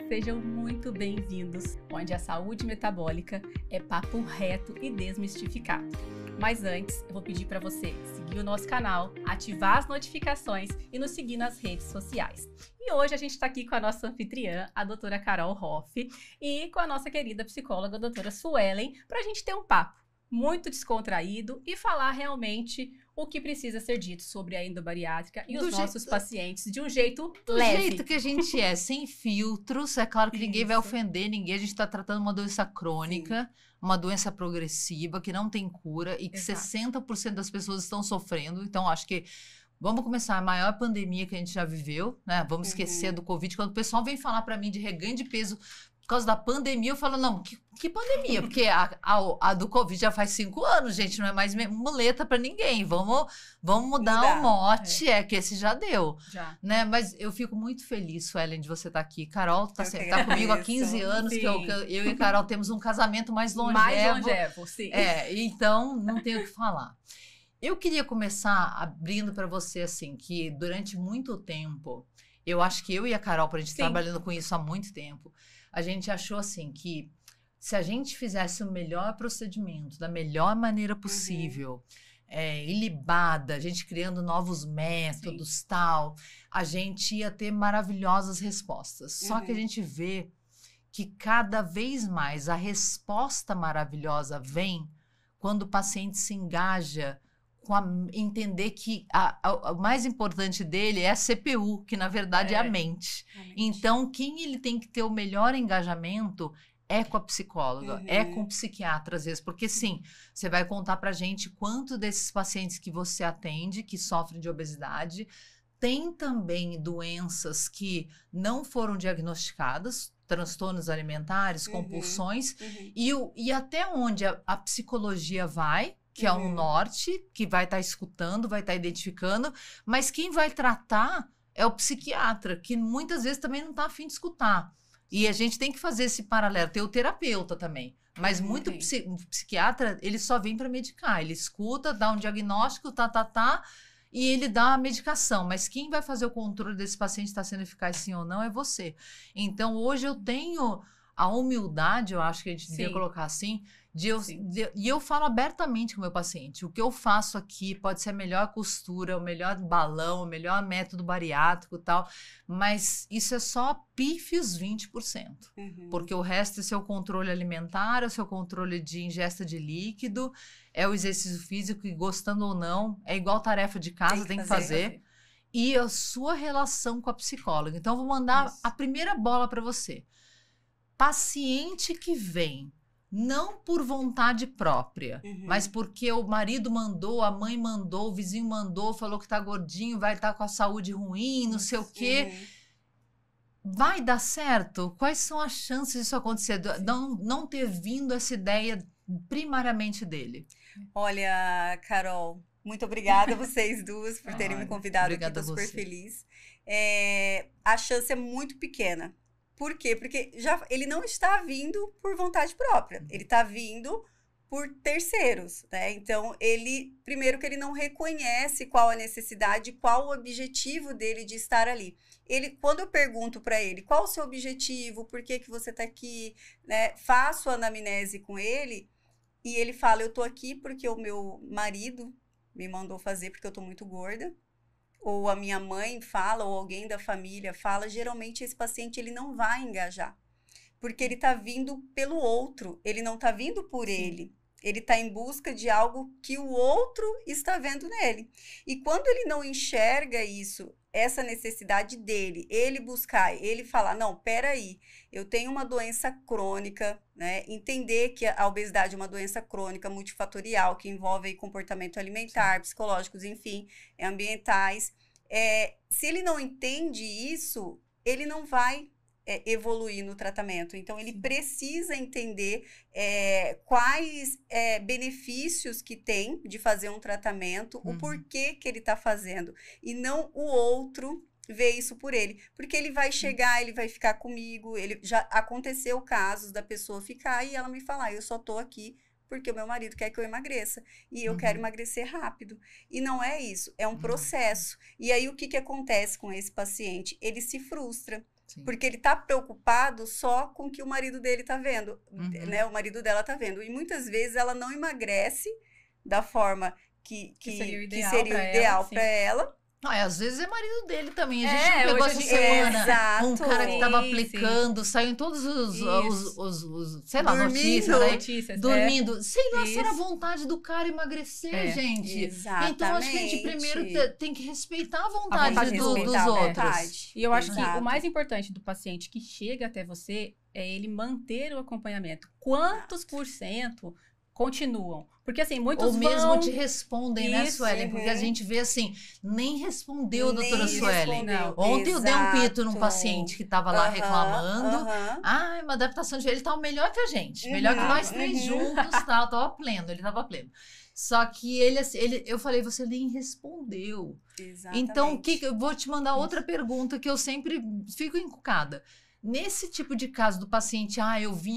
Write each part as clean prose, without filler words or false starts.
Sejam muito bem-vindos, onde a saúde metabólica é papo reto e desmistificado. Mas antes, eu vou pedir para você seguir o nosso canal, ativar as notificações e nos seguir nas redes sociais. E hoje a gente está aqui com a nossa anfitriã, a doutora Carol Hoff, e com a nossa querida psicóloga, a doutora Suelen, para a gente ter um papo muito descontraído e falar realmente o que precisa ser dito sobre a endobariátrica e os nossos pacientes de um jeito leve. Do jeito que a gente é, sem filtros. É claro que ninguém vai ofender ninguém. A gente está tratando uma doença crônica, uma doença progressiva que não tem cura e que 60% das pessoas estão sofrendo. Então, acho que vamos começar a maior pandemia que a gente já viveu, né? Vamos esquecer do Covid. Quando o pessoal vem falar para mim de reganho de peso por causa da pandemia, eu falo, não, que pandemia? Porque a do Covid já faz 5 anos, gente, não é mais muleta para ninguém. Vamos mudar o mote, que esse já deu. Né? Mas eu fico muito feliz, Suelen, de você estar aqui. Carol tá comigo há 15 anos, que eu e a Carol temos um casamento mais longevo. Mais longevo, sim. Então não tenho o que falar. Eu queria começar abrindo para você, assim, que durante muito tempo, eu acho que eu e a Carol, por a gente trabalhando com isso há muito tempo, a gente achou assim que se a gente fizesse o melhor procedimento da melhor maneira possível, ilibada, a gente criando novos métodos, tal, a gente ia ter maravilhosas respostas. Só que a gente vê que cada vez mais a resposta maravilhosa vem quando o paciente se engaja com entender que o mais importante dele é a CPU, que na verdade é a mente. Então, quem ele tem que ter o melhor engajamento é com a psicóloga, é com o psiquiatra, às vezes. Porque, sim, você vai contar pra gente quanto desses pacientes que você atende, que sofrem de obesidade, tem também doenças que não foram diagnosticadas, transtornos alimentares, compulsões, e até onde a psicologia vai, que é um norte, que vai estar escutando, vai estar identificando, mas quem vai tratar é o psiquiatra, que muitas vezes também não está a fim de escutar. E a gente tem que fazer esse paralelo. Tem o terapeuta também, mas muito psiquiatra, ele só vem para medicar. Ele escuta, dá um diagnóstico, e ele dá a medicação. Mas quem vai fazer o controle desse paciente está sendo eficaz sim ou não é você. Então, hoje eu tenho a humildade, eu acho que a gente devia colocar assim, e eu falo abertamente com o meu paciente. O que eu faço aqui pode ser a melhor costura, o melhor balão, o melhor método bariátrico e tal, mas isso é só pífios 20%. Porque o resto é seu controle alimentar, é o seu controle de ingesta de líquido, é o exercício físico e gostando ou não, é igual tarefa de casa, tem que fazer. E a sua relação com a psicóloga. Então, eu vou mandar a primeira bola para você. Paciente que vem não por vontade própria, mas porque o marido mandou, a mãe mandou, o vizinho mandou, falou que tá gordinho, vai estar com a saúde ruim, não sei o quê. Vai dar certo? Quais são as chances disso acontecer? Não ter vindo essa ideia primariamente dele? Olha, Carol, muito obrigada a vocês duas por terem me convidado aqui, tô super feliz. A chance é muito pequena. Por quê? Porque ele não está vindo por vontade própria, ele está vindo por terceiros, né? Então, primeiro que ele não reconhece qual a necessidade, qual o objetivo dele de estar ali. Quando eu pergunto para ele, qual o seu objetivo, por que você está aqui, né? Faço a anamnese com ele, e ele fala, eu tô aqui porque o meu marido me mandou fazer porque eu tô muito gorda, ou a minha mãe fala, ou alguém da família fala, geralmente esse paciente ele não vai engajar, porque ele está vindo pelo outro, ele não está vindo por ele está em busca de algo que o outro está vendo nele. E quando ele não enxerga isso, essa necessidade dele, ele buscar, ele falar, não, peraí, eu tenho uma doença crônica, né? Entender que a obesidade é uma doença crônica multifatorial, que envolve aí, comportamento alimentar, psicológicos, enfim, ambientais. Se ele não entende isso, ele não vai evoluir no tratamento. Então, ele precisa entender quais benefícios que tem de fazer um tratamento, o porquê que ele está fazendo, e não o outro ver isso por ele. Porque ele vai chegar, ele vai ficar comigo, já aconteceu casos da pessoa ficar e ela me falar, eu só tô aqui porque o meu marido quer que eu emagreça, e eu quero emagrecer rápido. E não é isso, é um processo. E aí, o que acontece com esse paciente? Ele se frustra. Sim. Porque ele tá preocupado só com o que o marido dele tá vendo, né? O marido dela tá vendo. E muitas vezes ela não emagrece da forma que seria o ideal para ela. Às vezes é marido dele também. A gente não pegou essa semana um cara que tava aplicando, saiu em todos os sei lá, notícias, dormindo. Sei lá se era vontade do cara emagrecer, gente. Exatamente. Então, acho que a gente primeiro tem que respeitar a vontade dos outros. E eu acho que o mais importante do paciente que chega até você é ele manter o acompanhamento. Quantos % continuam? Porque assim, muitos ou mesmo te respondem, né, Suelen? Porque a gente vê assim, nem respondeu, doutora Suelen. Ontem eu dei um pito num paciente que estava lá reclamando. Ai, uma adaptação de ele estava melhor que a gente. Melhor que nós três juntos, tal. Tava pleno, ele tava pleno. Só que eu falei, você nem respondeu. Exatamente. Então, eu vou te mandar outra pergunta que eu sempre fico encucada. Nesse tipo de caso do paciente,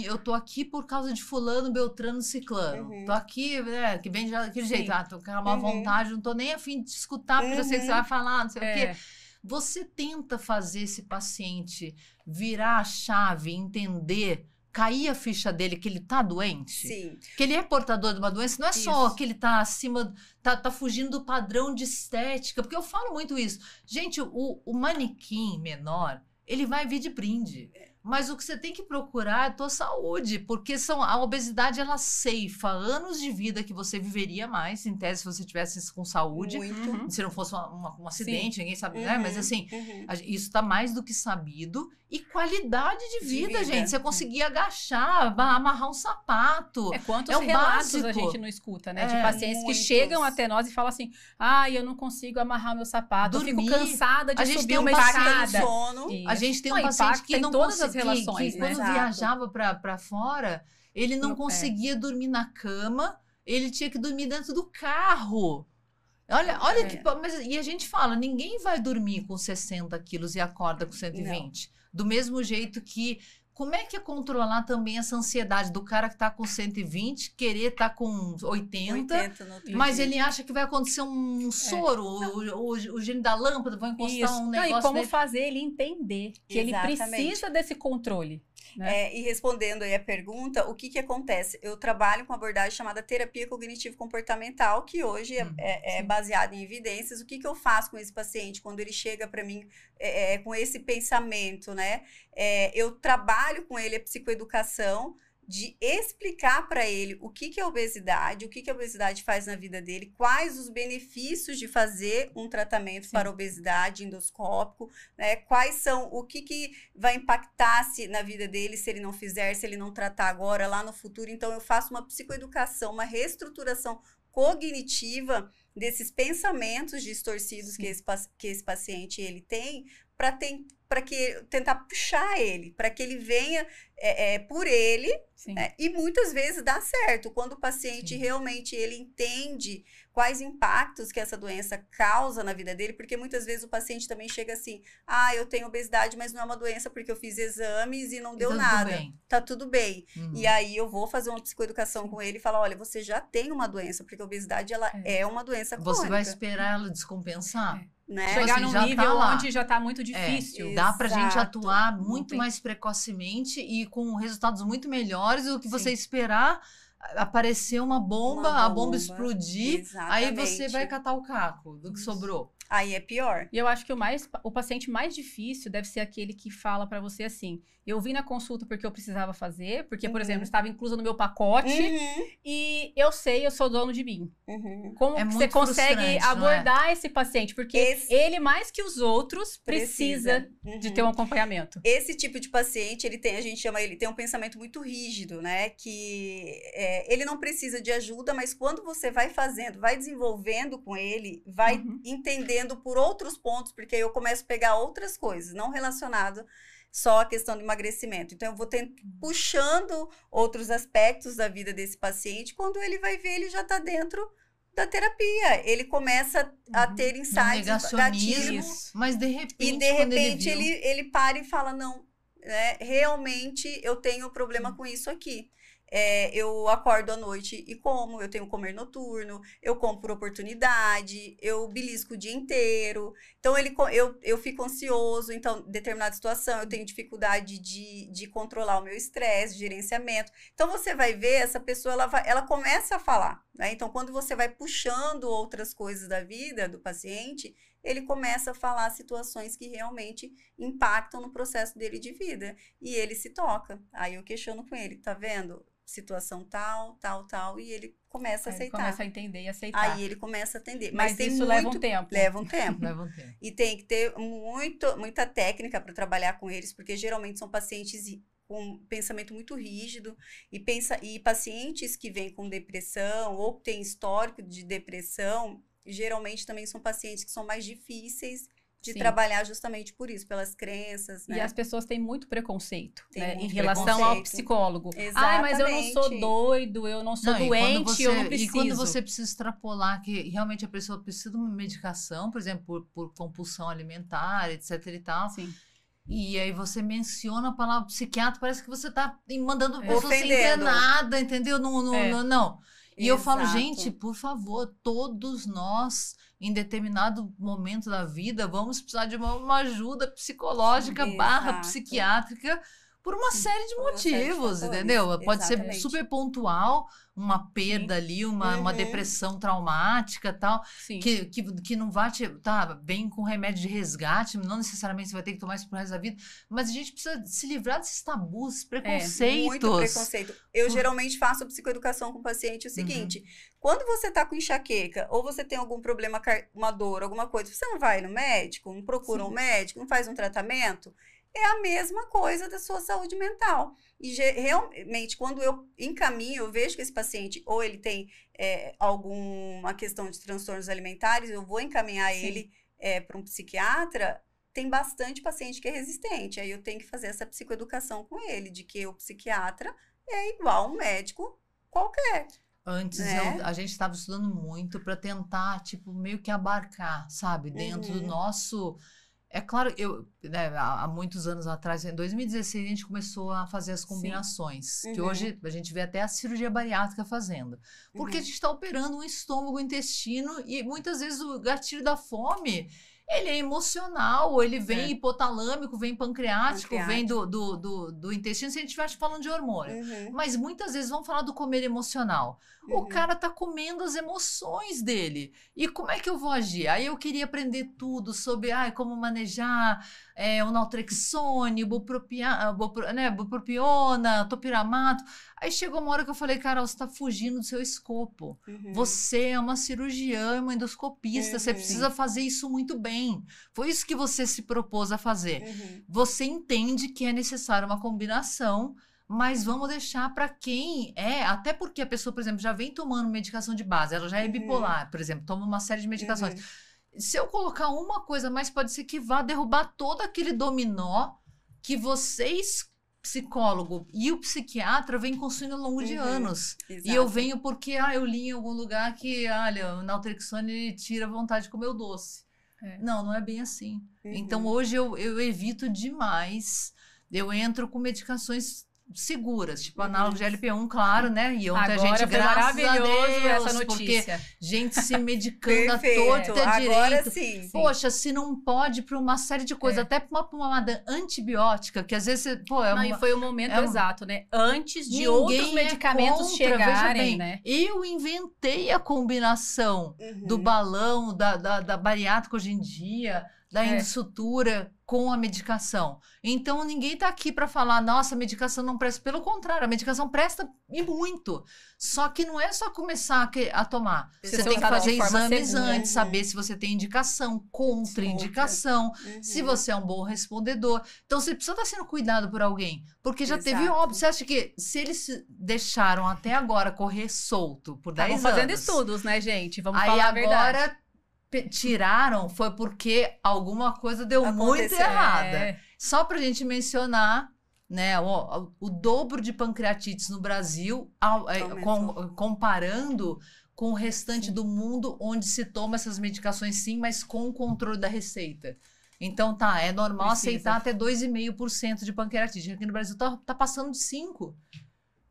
eu tô aqui por causa de fulano, beltrano, ciclano. Tô aqui, que vem daquele jeito. Tô com uma vontade, não tô nem a fim de escutar, porque eu sei que você vai falar, não sei o quê. Você tenta fazer esse paciente virar a chave, entender, cair a ficha dele que ele tá doente? Sim. Que ele é portador de uma doença, não é só que ele tá acima, tá fugindo do padrão de estética, porque eu falo muito isso. Gente, o manequim menor, ele vai vir de brinde. Mas o que você tem que procurar é a tua saúde, porque a obesidade, ela ceifa anos de vida que você viveria mais, em tese, se você tivesse com saúde. Se não fosse um acidente, ninguém sabe, né? Mas assim, isso está mais do que sabido. E qualidade de vida, gente. Você conseguir agachar, amarrar um sapato. Quantos relatos básico. A gente não escuta, né? De pacientes que chegam até nós e falam assim, eu não consigo amarrar meu sapato, eu fico cansada de subir uma escada. A gente tem um paciente que não consegue, relações, que quando viajava para fora, ele não conseguia dormir na cama, ele tinha que dormir dentro do carro. Olha que... e a gente fala, ninguém vai dormir com 60 quilos e acorda com 120. Não. Do mesmo jeito que... Como é que é controlar também essa ansiedade do cara que tá com 120, querer tá com 80 mas ele acha que vai acontecer um soro, o gênio da lâmpada, vai encostar um negócio e como fazer ele entender que ele precisa desse controle. Né? E respondendo aí a pergunta, o que acontece? Eu trabalho com uma abordagem chamada terapia cognitivo-comportamental, que hoje é baseada em evidências. O que eu faço com esse paciente quando ele chega para mim com esse pensamento, né? Eu trabalho com ele a psicoeducação, de explicar para ele o que é obesidade, o que a obesidade faz na vida dele, quais os benefícios de fazer um tratamento para obesidade endoscópico, né? Quais são, o que vai impactar na vida dele se ele não fizer, se ele não tratar agora, lá no futuro. Então, eu faço uma psicoeducação, uma reestruturação cognitiva desses pensamentos distorcidos que esse paciente ele tem, para tentar puxar ele, para que ele venha por ele, né? E muitas vezes dá certo, quando o paciente realmente ele entende quais impactos que essa doença causa na vida dele, porque muitas vezes o paciente também chega assim, eu tenho obesidade, mas não é uma doença porque eu fiz exames e não deu nada, tá tudo bem. E aí eu vou fazer uma psicoeducação com ele e falar, olha, você já tem uma doença, porque a obesidade ela é uma doença crônica. Você vai esperar ela descompensar? Né? Chegar num nível onde já está muito difícil. Dá pra gente atuar muito mais precocemente e com resultados muito melhores do que você esperar aparecer uma bomba, a bomba explodir, aí você vai catar o caco do que sobrou. Aí é pior. E eu acho que o paciente mais difícil deve ser aquele que fala pra você assim, eu vim na consulta porque eu precisava fazer, porque, por exemplo, estava inclusa no meu pacote e eu sou dono de mim. Como você consegue abordar esse paciente? Porque ele, mais que os outros, precisa de ter um acompanhamento. Esse tipo de paciente, a gente chama ele tem um pensamento muito rígido, né? Que ele não precisa de ajuda, mas quando você vai fazendo, vai desenvolvendo com ele, vai entendendo por outros pontos, porque aí eu começo a pegar outras coisas, não relacionado só à questão do emagrecimento. Então, eu vou puxando outros aspectos da vida desse paciente, quando ele vai ver, ele já está dentro da terapia. Ele começa a ter insights, gatilhos, mas de repente, ele para e fala, não, realmente eu tenho problema com isso aqui. eu acordo à noite e como, eu tenho comer noturno, eu como por oportunidade, eu belisco o dia inteiro. Então, eu fico ansioso, então, em determinada situação, eu tenho dificuldade de controlar o meu estresse, gerenciamento. Então, você vai ver, essa pessoa, ela começa a falar, né? Então, quando você vai puxando outras coisas da vida do paciente, ele começa a falar situações que realmente impactam no processo dele de vida. E ele se toca. Aí eu questiono com ele, tá vendo? Situação tal, tal, tal, e ele começa a aceitar. Ele começa a entender e aceitar. Aí ele começa a atender. Mas isso leva um tempo. Leva um tempo. Leva um tempo. E tem que ter muita técnica para trabalhar com eles, porque geralmente são pacientes com pensamento muito rígido e pacientes que vêm com depressão ou que têm histórico de depressão, geralmente também são pacientes que são mais difíceis de trabalhar justamente por isso, pelas crenças, né? E as pessoas têm muito preconceito, né? Muito em relação ao psicólogo. Exatamente. Mas eu não sou doido, eu não sou doente, eu não preciso. E quando você precisa extrapolar que realmente a pessoa precisa de uma medicação, por exemplo, por compulsão alimentar, etc e tal. Sim. E aí você menciona a palavra psiquiatra, parece que você está mandando a pessoa sem ter Ofendendo. nada, entendeu? Não. E eu falo, Exato. gente, por favor, todos nós, em determinado momento da vida, vamos precisar de uma ajuda psicológica / psiquiátrica por uma série de motivos, entendeu? Pode ser super pontual, uma perda ali, uma depressão traumática tal, que não vai tá bem com remédio de resgate, não necessariamente você vai ter que tomar isso pro resto da vida, mas a gente precisa se livrar desses tabus, esses preconceitos. Muito preconceito. Eu geralmente faço psicoeducação com o paciente o seguinte, quando você tá com enxaqueca, ou você tem algum problema, uma dor, alguma coisa, você não vai no médico, não procura um médico, não faz um tratamento? É a mesma coisa da sua saúde mental. E realmente, quando eu encaminho, eu vejo que esse paciente, ou ele tem alguma questão de transtornos alimentares, eu vou encaminhar ele para um psiquiatra, tem bastante paciente que é resistente. Aí eu tenho que fazer essa psicoeducação com ele, de que o psiquiatra é igual um médico qualquer. Antes, a gente estava estudando muito para tentar, tipo, meio que abarcar, sabe? Dentro do nosso... É claro, há muitos anos atrás, em 2016, a gente começou a fazer as combinações, que hoje a gente vê até a cirurgia bariátrica fazendo. Porque a gente está operando um estômago, um intestino, e muitas vezes o gatilho da fome, ele é emocional, ele vem hipotalâmico, vem pancreático, vem do intestino, se a gente estiver falando de hormônio. Mas muitas vezes vamos falar do comer emocional. O cara tá comendo as emoções dele. E como é que eu vou agir? Aí eu queria aprender tudo sobre como manejar o naltrexone, bupropiona, topiramato. Aí chegou uma hora que eu falei, Carol, você tá fugindo do seu escopo. Você é uma cirurgiã, uma endoscopista, você precisa fazer isso muito bem. Foi isso que você se propôs a fazer. Você entende que é necessária uma combinação, mas vamos deixar para quem até porque a pessoa, por exemplo, já vem tomando medicação de base, ela já é bipolar, por exemplo, toma uma série de medicações. Se eu colocar uma coisa mais, pode ser que vá derrubar todo aquele dominó que vocês, psicólogo e o psiquiatra, vêm construindo ao longo de anos. Exato. E eu venho porque eu li em algum lugar que, olha, o naltrexone tira a vontade de comer o doce. Não é bem assim. Então, hoje eu evito demais. Eu entro com medicações seguras, tipo análogo de LP1, claro, né? E ontem agora a gente, graças a Deus, essa notícia. Porque gente se medicando à torta direito. Agora sim. Poxa, se não pode para uma série de coisas, até para uma pomada antibiótica, que às vezes e foi o momento exato, né? Antes de Ninguém outros medicamentos chegarem, bem, né? Eu inventei a combinação do balão, da bariátrica hoje em dia, da endossutura com a medicação. Então, ninguém está aqui para falar, nossa, a medicação não presta. Pelo contrário, a medicação presta e muito. Só que não é só começar a tomar. Você tem que fazer exames antes, saber se você tem indicação, contraindicação, se você é um bom respondedor. Então, você precisa estar sendo cuidado por alguém. Porque já teve óbito. Você acha que se eles deixaram até agora correr solto por 10 anos... Estão fazendo estudos, né, gente? Vamos falar a verdade. Agora... tiraram foi porque alguma coisa deu muito errada. Só pra gente mencionar, né, o dobro de pancreatites no Brasil, comparando com o restante do mundo, onde se toma essas medicações sim, mas com o controle da receita. Então é normal aceitar até 2,5% de pancreatite. Aqui no Brasil tá passando de 5%.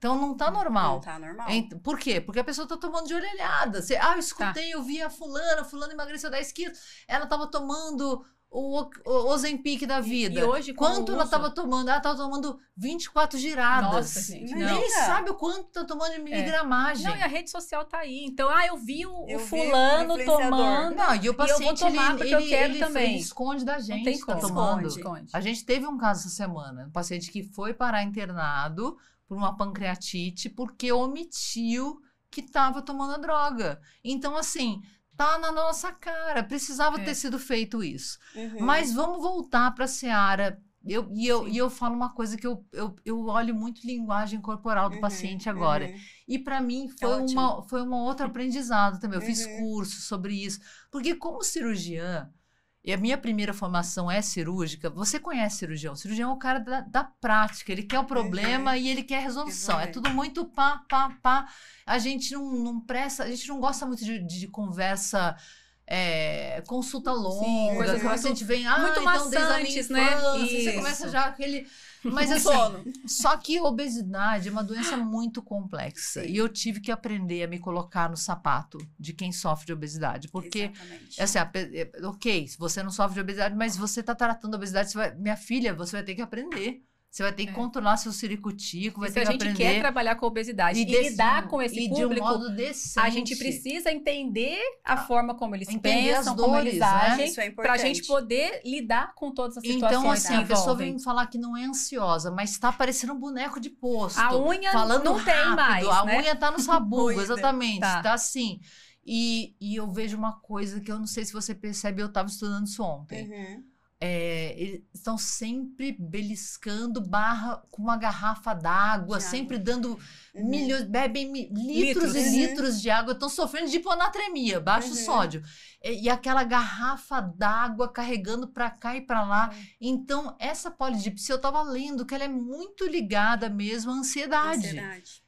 Então não tá normal. Não tá normal. Por quê? Porque a pessoa tá tomando de orelhada. Eu escutei, eu vi a fulana emagreceu 10 quilos, ela tava tomando o Ozempic da vida. E hoje, quanto ela tava tomando? Ela tava tomando 24 giradas. Nossa, gente. Nem sabe o quanto tá tomando de miligramagem. Não, e a rede social tá aí. Então, eu vi o fulano tomando. Não, e o paciente, eu vou tomar porque eu quero também. Ele esconde da gente. Não tem como. Tá tomando. Esconde. A gente teve um caso essa semana, um paciente que foi parar internado por uma pancreatite porque omitiu que estava tomando a droga. Então, assim, tá na nossa cara. Precisava ter sido feito isso. Mas vamos voltar para a seara. Eu falo uma coisa que eu olho muito linguagem corporal do paciente agora. E para mim foi uma outra aprendizado também. Eu fiz curso sobre isso. Porque como cirurgiã, e a minha primeira formação é cirúrgica, você conhece cirurgião. O cirurgião é o cara da prática. Ele quer o problema e ele quer a resolução. É tudo muito pá. A gente não presta, a gente não gosta muito de conversa, consulta longa. Coisas que a gente vem, muito então desde a minha maçantes, infância, né? você começa já aquele... Mas assim, só que a obesidade é uma doença muito complexa. E eu tive que aprender a me colocar no sapato de quem sofre de obesidade. Porque, assim, ok, se você não sofre de obesidade, mas você está tratando a obesidade, minha filha, você vai ter que aprender. Você vai ter que controlar seu ciricutico, vai ter que aprender. Se a gente quer trabalhar com obesidade e lidar com esse público, de um modo decente, a gente precisa entender a forma como eles pensam, como eles agem, para a gente poder lidar com todas as situações. Então, assim, a pessoa vem me falar que não é ansiosa, mas está parecendo um boneco de posto. A unha falando não rápido, tem mais, a né? unha está no sabugo, exatamente. Tá assim. E eu vejo uma coisa que eu não sei se você percebe, eu estava estudando isso ontem. Eles estão sempre beliscando com uma garrafa d'água, sempre dando milhões, bebem litros e litros de água, estão sofrendo de hiponatremia, baixo sódio. E aquela garrafa d'água carregando para cá e para lá. Então, essa polidipsia, eu estava lendo que ela é muito ligada mesmo à ansiedade.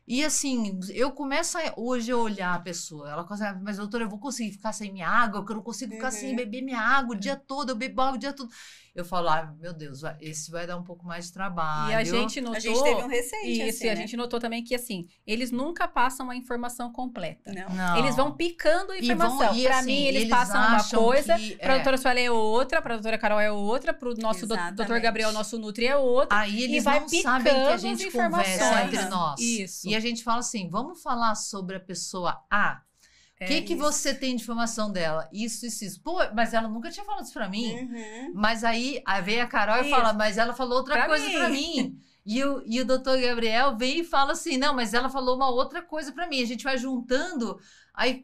E assim, eu começo hoje a olhar a pessoa, ela consegue, mas doutora, eu vou conseguir ficar sem minha água, porque eu não consigo ficar sem beber minha água o dia todo, eu bebo água o dia todo. Eu falo, meu Deus, esse vai dar um pouco mais de trabalho. E a gente notou... A gente teve um recente, isso, e a gente notou também que, assim, eles nunca passam a informação completa. Não. Eles vão picando a informação. Para assim, mim, eles passam uma coisa, para a doutora Sueli é outra, para a doutora Carol é outra, para o nosso doutor Gabriel, nosso Nutri, é outra. Aí eles não sabem que a gente conversa entre nós. Isso. E a gente fala assim, vamos falar sobre a pessoa A. O que você tem de informação dela? Isso. Pô, mas ela nunca tinha falado isso pra mim. Mas aí veio a Carol e fala, mas ela falou outra coisa pra mim. E o doutor Gabriel vem e fala assim, não, mas ela falou uma outra coisa pra mim. A gente vai juntando. Aí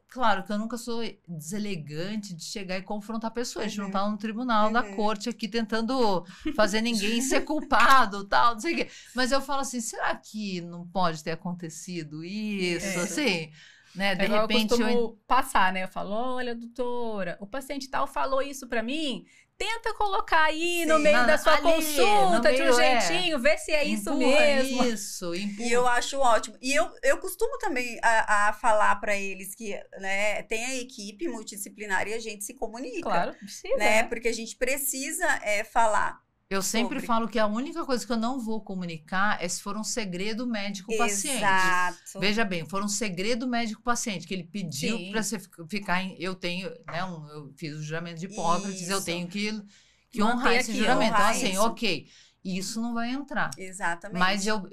claro que eu nunca sou deselegante de chegar e confrontar a pessoa. A gente não tá no tribunal da corte aqui tentando fazer ninguém ser culpado, tal, não sei o quê. Mas eu falo assim, será que não pode ter acontecido isso, assim... Né? De repente eu costumo passar, né? Eu falo, olha, doutora, o paciente tal falou isso pra mim, tenta colocar aí no meio da sua consulta de um jeitinho, vê se é isso mesmo. E eu acho ótimo. E eu costumo também a falar pra eles que, né, tem a equipe multidisciplinar e a gente se comunica. Claro, precisa. Né? Porque a gente precisa falar. Eu sempre falo que a única coisa que eu não vou comunicar é se for um segredo médico-paciente. Exato. Veja bem, for um segredo médico-paciente, que ele pediu para você ficar em... Eu tenho, né, eu fiz o juramento de Hipócrates, eu tenho que honrar esse juramento. Então, assim, ok, isso não vai entrar. Exatamente.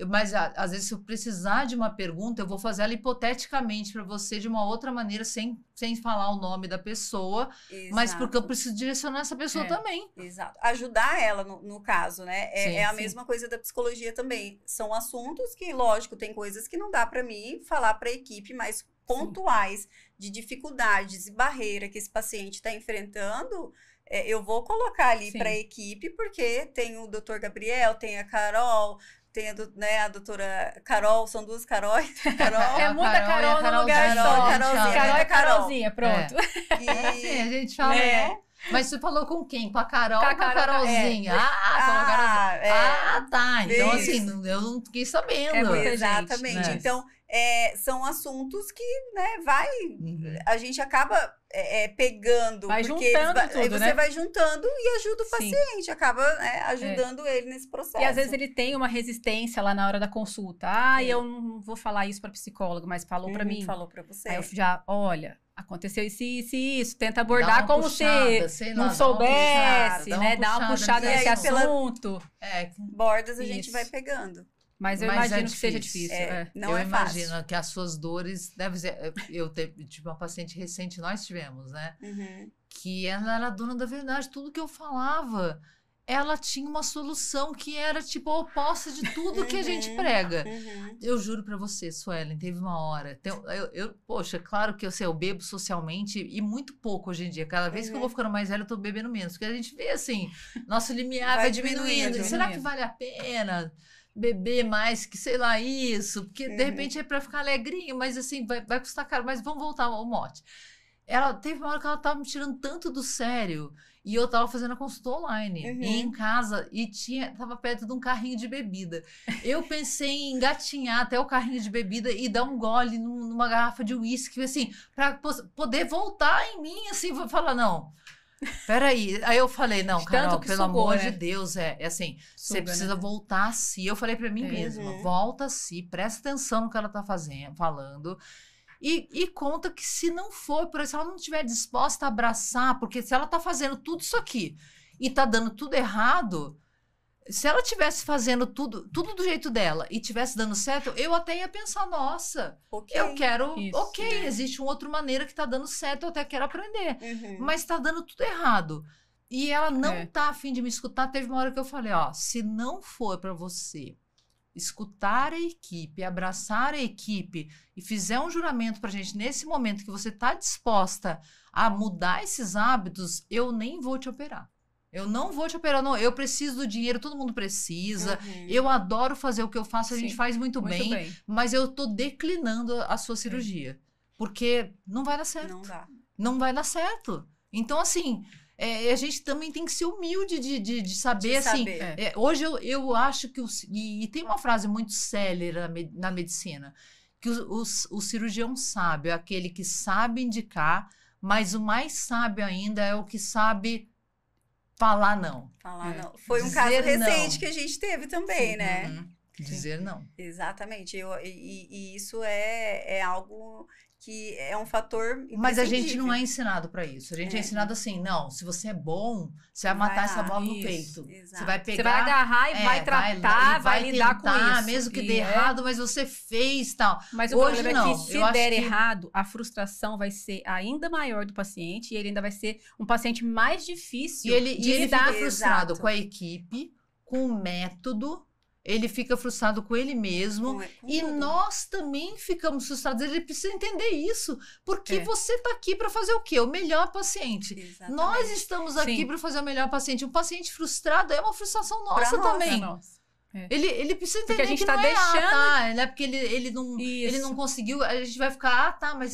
Mas às vezes, se eu precisar de uma pergunta, eu vou fazer ela hipoteticamente para você de uma outra maneira, sem falar o nome da pessoa, mas porque eu preciso direcionar essa pessoa também. Exato. Ajudar ela, no caso, né? É a mesma coisa da psicologia também. São assuntos que, lógico, tem coisas que não dá para mim falar para a equipe, mas pontuais de dificuldades e barreira que esse paciente está enfrentando... eu vou colocar ali para a equipe, porque tem o doutor Gabriel, tem a Carol, tem a doutora Carol, são duas Caróis. É muita Carol no lugar só. Carol é Carolzinha, pronto. E assim, a gente fala, Mas você falou com quem? Com a Carol ou com a Carolzinha? Tá. Então, assim, eu não fiquei sabendo. Exatamente. Então, são assuntos que, né, a gente acaba pegando. Vai porque juntando tudo, aí você né? vai juntando e ajuda o paciente, acaba ajudando ele nesse processo. E às vezes ele tem uma resistência lá na hora da consulta. Eu não vou falar isso para psicólogo, mas falou para mim. Falou para você. Aí eu já, olha, aconteceu isso. Tenta abordar como puxada, se não soubesse, né? Dá uma puxada nesse assunto. Bordas a gente vai pegando. Mas eu imagino que seja difícil. Não é fácil. Eu imagino que as suas dores devem ser... Eu tive uma paciente recente, nós tivemos, né? Que ela era dona da verdade. Tudo que eu falava, ela tinha uma solução que era, tipo, a oposta de tudo que a gente prega. Eu juro pra você, Suelen, teve uma hora... Poxa, claro que eu bebo socialmente e muito pouco hoje em dia. Cada vez que eu vou ficando mais velha, eu tô bebendo menos. Porque a gente vê, assim, nosso limiar vai diminuindo. Será que vale a pena beber mais que, sei lá, isso? Porque, de repente, é pra ficar alegrinho, mas, assim, vai custar caro. Mas vamos voltar ao mote. Ela teve uma hora que ela tava me tirando tanto do sério e eu tava fazendo a consulta online e em casa e tava perto de um carrinho de bebida. Eu pensei em engatinhar até o carrinho de bebida e dar um gole numa garrafa de uísque, assim, pra poder voltar em mim, assim, vou falar, não... Peraí, aí eu falei, não, Carol, pelo amor de Deus, assim, você precisa voltar a si. Eu falei pra mim mesma, volta a si, presta atenção no que ela tá falando e conta que se não for, por exemplo, se ela não estiver disposta a abraçar, porque se ela tá fazendo tudo isso aqui e tá dando tudo errado, se ela tivesse fazendo tudo do jeito dela e tivesse dando certo, eu até ia pensar, nossa, eu quero, existe uma outra maneira que tá dando certo, eu até quero aprender, mas tá dando tudo errado. E ela não tá a fim de me escutar. Teve uma hora que eu falei, se não for para você escutar a equipe, abraçar a equipe e fizer um juramento pra gente nesse momento que você tá disposta a mudar esses hábitos, eu nem vou te operar. Eu não vou te operar, não. Eu preciso do dinheiro, todo mundo precisa. Eu adoro fazer o que eu faço, a gente faz muito bem. Mas eu tô declinando a sua cirurgia. Porque não vai dar certo. Não dá. Não vai dar certo. Então, assim, a gente também tem que ser humilde de saber, assim... hoje eu acho que... E tem uma frase muito célere na medicina, que o cirurgião sábio é aquele que sabe indicar, mas o mais sábio ainda é o que sabe... Falar não. Foi um caso recente que a gente teve também, né? Dizer não. Exatamente. E isso é algo que é um fator Mas a gente não é ensinado para isso. A gente é ensinado assim, não, se você é bom, você vai matar essa bola no peito. Exato. Você vai pegar... Você vai agarrar e vai tratar, vai lidar com isso. Mesmo que dê errado, mas você fez tal. Mas hoje o problema é que se der errado, a frustração vai ser ainda maior do paciente e ele ainda vai ser um paciente mais difícil de lidar. Ele fica frustrado com a equipe, com o método. Ele fica frustrado com ele mesmo. Com tudo. Nós também ficamos frustrados. Ele precisa entender isso. Porque você está aqui para fazer o quê? O melhor paciente. Exatamente. Nós estamos aqui para fazer o melhor paciente. Um paciente frustrado é uma frustração nossa também. Ele precisa entender porque a gente que tá não deixando... né? Porque ele não conseguiu, a gente vai ficar, mas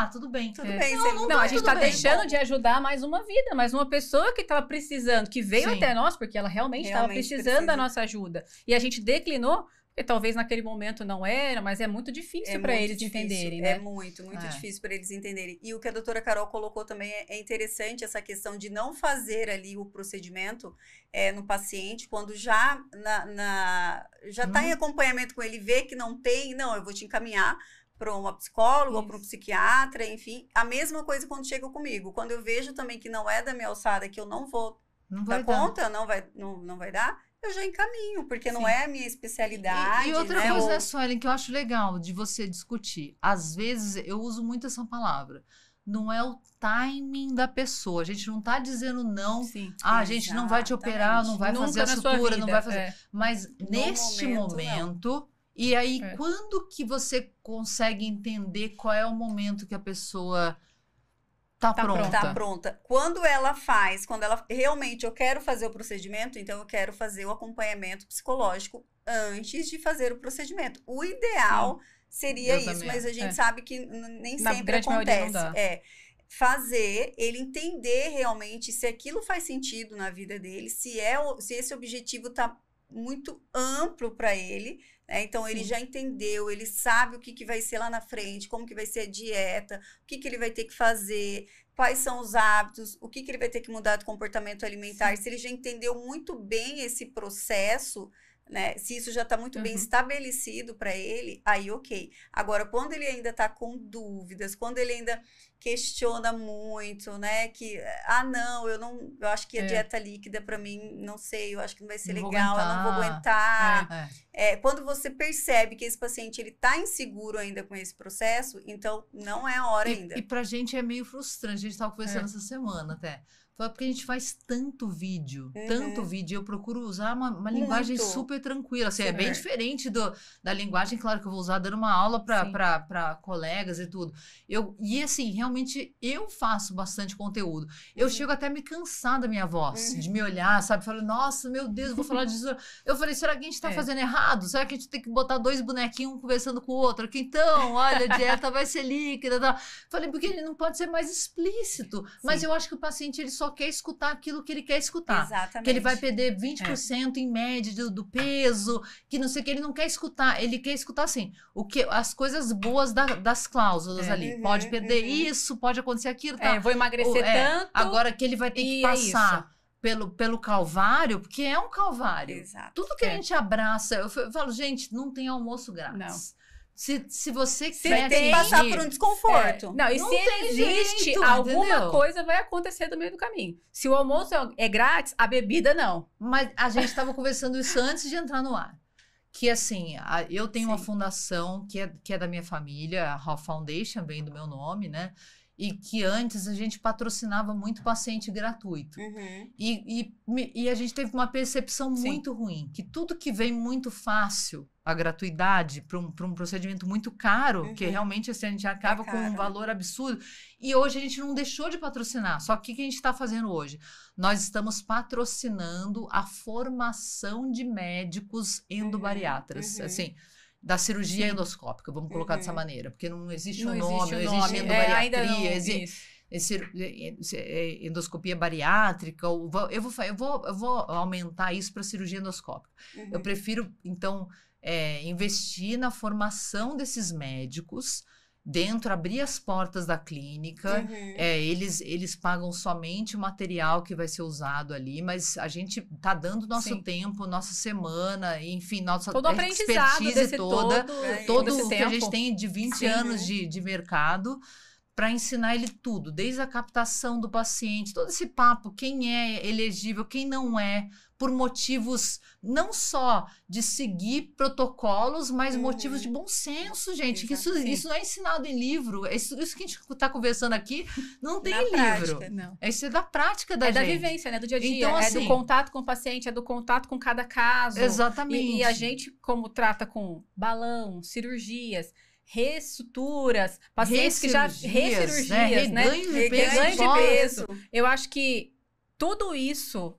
tudo bem. Tudo bem. Não, a gente tá deixando de ajudar mais uma vida, mais uma pessoa que tava precisando, que veio até nós, porque ela realmente estava precisando da nossa ajuda. E a gente declinou, porque talvez naquele momento não era, mas é muito difícil para eles entenderem, né? É muito difícil para eles entenderem. E o que a doutora Carol colocou também é interessante, essa questão de não fazer ali o procedimento no paciente, quando já está em acompanhamento com ele, vê que não tem, eu vou te encaminhar para uma psicóloga ou para um psiquiatra, enfim. A mesma coisa quando chega comigo. Quando eu vejo também que não é da minha alçada, que eu não vou dar conta, não vai dar, eu já encaminho, porque não é a minha especialidade. E outra coisa, né, Suelen, que eu acho legal de você discutir. Às vezes, eu uso muito essa palavra. Não é o timing da pessoa. A gente não está dizendo não. A gente não vai te operar, não vai fazer a sutura, não vai fazer. Mas neste momento... E aí, quando que você consegue entender qual é o momento que a pessoa... Tá pronta. Quando ela realmente, eu quero fazer o procedimento, então eu quero fazer o acompanhamento psicológico antes de fazer o procedimento. O ideal seria isso, mas a gente sabe que nem sempre acontece. Fazer ele entender realmente se aquilo faz sentido na vida dele, se esse objetivo tá muito amplo para ele, Então, ele já entendeu, ele sabe o que vai ser lá na frente, como que vai ser a dieta, o que ele vai ter que fazer, quais são os hábitos, o que ele vai ter que mudar do comportamento alimentar. Se ele já entendeu muito bem esse processo, né? Se isso já está muito bem estabelecido para ele, aí ok. Agora, quando ele ainda está com dúvidas, quando ele ainda questiona muito, né? Que, não, eu acho que a dieta líquida para mim, não sei, eu acho que não vai ser legal, eu não vou aguentar. Quando você percebe que esse paciente ele está inseguro ainda com esse processo, então não é a hora ainda. E pra gente é meio frustrante, a gente estava conversando essa semana até. Porque a gente faz tanto vídeo, eu procuro usar uma linguagem super tranquila, assim, é bem diferente da linguagem, claro, que eu vou usar dando uma aula para colegas e tudo. E assim, realmente eu faço bastante conteúdo. Eu chego até a me cansar da minha voz, de me olhar, sabe? Falo, nossa, meu Deus, vou falar disso. Eu falei, será que a gente tá fazendo errado? Será que a gente tem que botar 2 bonequinhos um conversando com o outro? Aqui, então, olha, a dieta vai ser líquida. Tá? Falei, porque ele não pode ser mais explícito. Mas eu acho que o paciente, ele só quer escutar aquilo que ele quer escutar. Exatamente. Que ele vai perder 20% em média do peso, que não sei o que, ele não quer escutar. Ele quer escutar, assim, as coisas boas das cláusulas ali. Pode perder isso, pode acontecer aquilo. Tá? Vou emagrecer tanto. Agora que ele vai ter que passar pelo calvário, porque é um calvário. Exato. Tudo que a gente abraça, eu falo, gente, não tem almoço grátis. Não. Se você quer tem que passar por um desconforto. Não, e se existe jeito, alguma coisa vai acontecer no meio do caminho. Se o almoço é grátis, a bebida não. Mas a gente estava conversando isso antes de entrar no ar. Que assim, eu tenho uma fundação que é da minha família, a Raw Foundation, vem do meu nome, né? E que antes a gente patrocinava muito paciente gratuito. E a gente teve uma percepção muito ruim, que tudo que vem muito fácil, a gratuidade, para um procedimento muito caro, que realmente assim, a gente acaba com um valor absurdo. E hoje a gente não deixou de patrocinar. Só que o que a gente está fazendo hoje? Nós estamos patrocinando a formação de médicos endobariatras. Assim, da cirurgia endoscópica, vamos colocar dessa maneira, porque não existe um nome, não existe endobariatria, existe endoscopia bariátrica, eu vou aumentar isso para cirurgia endoscópica. Eu prefiro, então, investir na formação desses médicos, abrir as portas da clínica, eles pagam somente o material que vai ser usado ali, mas a gente tá dando nosso tempo, nossa semana, enfim, nossa expertise toda, todo o que a gente tem de 20 anos de mercado, para ensinar ele tudo, desde a captação do paciente, todo esse papo, quem é elegível, quem não é, por motivos não só de seguir protocolos, mas motivos de bom senso, gente. Que isso não é ensinado em livro. Isso que a gente está conversando aqui não tem em livro. Não. Isso é da prática da gente. Da vivência, né? Do dia a dia. Então, assim, do contato com o paciente, do contato com cada caso. Exatamente. E a gente, como trata com balão, cirurgias, reestruturas, pacientes que já... Recirurgias, né? Reganho de peso. Eu acho que tudo isso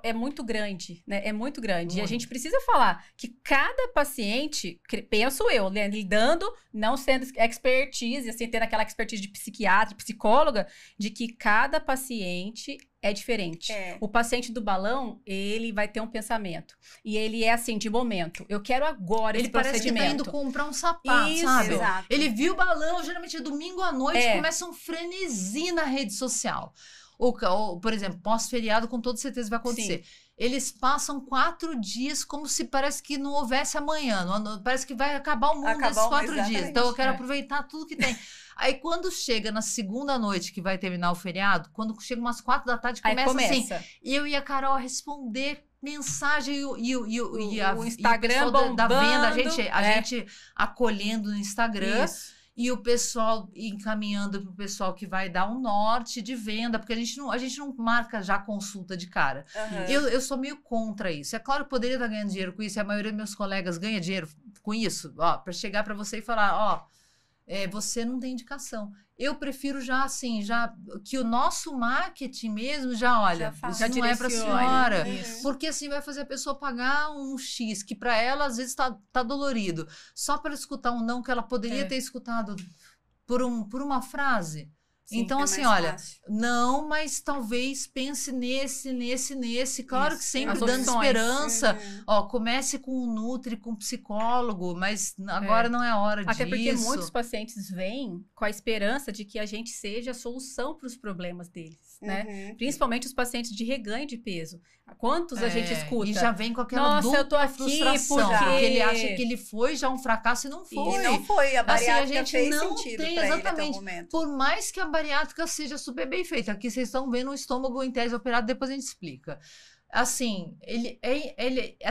é muito grande, né? É muito grande. E a gente precisa falar que cada paciente, penso eu, né, lidando, não sendo expertise, assim, tendo aquela expertise de psiquiatra, psicóloga, de que cada paciente é diferente. O paciente do balão, ele vai ter um pensamento. E ele é assim, de momento. Eu quero agora esse procedimento. Ele parece que tá indo comprar um sapato, sabe? Exato. Ele viu o balão, geralmente é domingo à noite, começa um frenesi na rede social. Ou, por exemplo, pós-feriado, com toda certeza vai acontecer. Eles passam 4 dias como se parece que não houvesse amanhã. Parece que vai acabar o mundo nesses 4 dias. Então, eu quero aproveitar tudo que tem. Aí, quando chega na segunda noite, que vai terminar o feriado, quando chega umas 4 da tarde, começa assim. E eu e a Carol responder mensagem e o Instagram e da venda, a gente acolhendo no Instagram. Isso. E o pessoal encaminhando para o pessoal que vai dar um norte de venda, porque a gente não marca já consulta de cara. Eu sou meio contra isso. É claro que eu poderia estar ganhando dinheiro com isso, e a maioria dos meus colegas ganha dinheiro com isso, para chegar para você e falar, você não tem indicação. Eu prefiro que o nosso marketing mesmo isso não é para a senhora. Porque assim vai fazer a pessoa pagar um X, que para ela às vezes tá dolorido, só para escutar um não que ela poderia ter escutado por uma frase. Sim, então, assim, olha, não, mas talvez pense nesse. Claro que sempre dando esperança. Ó, comece com um nutri, com um psicólogo, mas agora não é hora disso. Até porque muitos pacientes vêm com a esperança de que a gente seja a solução para os problemas deles, né? Principalmente os pacientes de reganho de peso. Quantos a gente escuta? E já vem com aquela eu tô aqui frustração, porque ele acha que ele foi já um fracasso e não foi. E não foi, a bariátrica assim, a gente fez não sentido tem, pra exatamente, ele até o momento. Por mais que a bariátrica seja super bem feita, aqui vocês estão vendo o estômago em tese operado, depois a gente explica. Assim, ele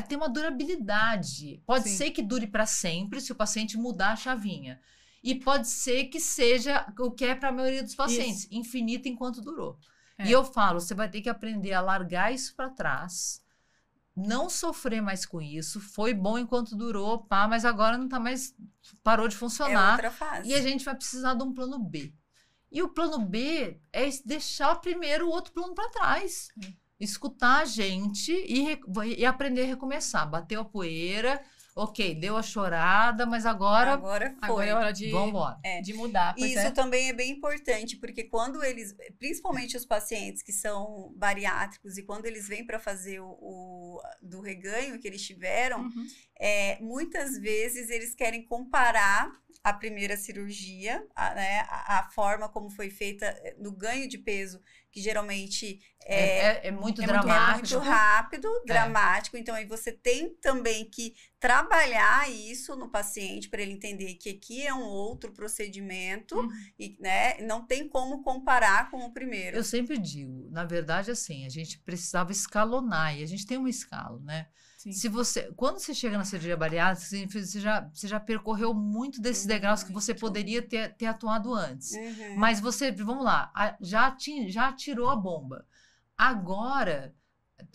tem uma durabilidade. Pode ser que dure para sempre se o paciente mudar a chavinha. E pode ser que seja o que é para a maioria dos pacientes, infinito enquanto durou. E eu falo, você vai ter que aprender a largar isso para trás, não sofrer mais com isso. Foi bom enquanto durou, pá, mas agora não tá mais, parou de funcionar. É outra fase. E a gente vai precisar de um plano B. E o plano B é deixar primeiro o outro plano para trás. Escutar a gente e aprender a recomeçar. Bateu a poeira, ok, deu a chorada, mas agora foi. Agora é hora de, de mudar. E isso também é bem importante, porque quando eles, principalmente os pacientes que são bariátricos, e quando eles vêm para fazer do reganho que eles tiveram, muitas vezes eles querem comparar a primeira cirurgia, a forma como foi feita no ganho de peso, que geralmente é muito dramático. É muito rápido, dramático. Então, aí você tem também que trabalhar isso no paciente para ele entender que aqui é um outro procedimento e, né, não tem como comparar com o primeiro. Eu sempre digo, na verdade, assim, a gente precisava escalonar e a gente tem uma escala, né? Sim. Quando você chega na cirurgia bariátrica, você já percorreu muito desses degraus que você poderia ter atuado antes. Mas vamos lá, já tirou a bomba. Agora,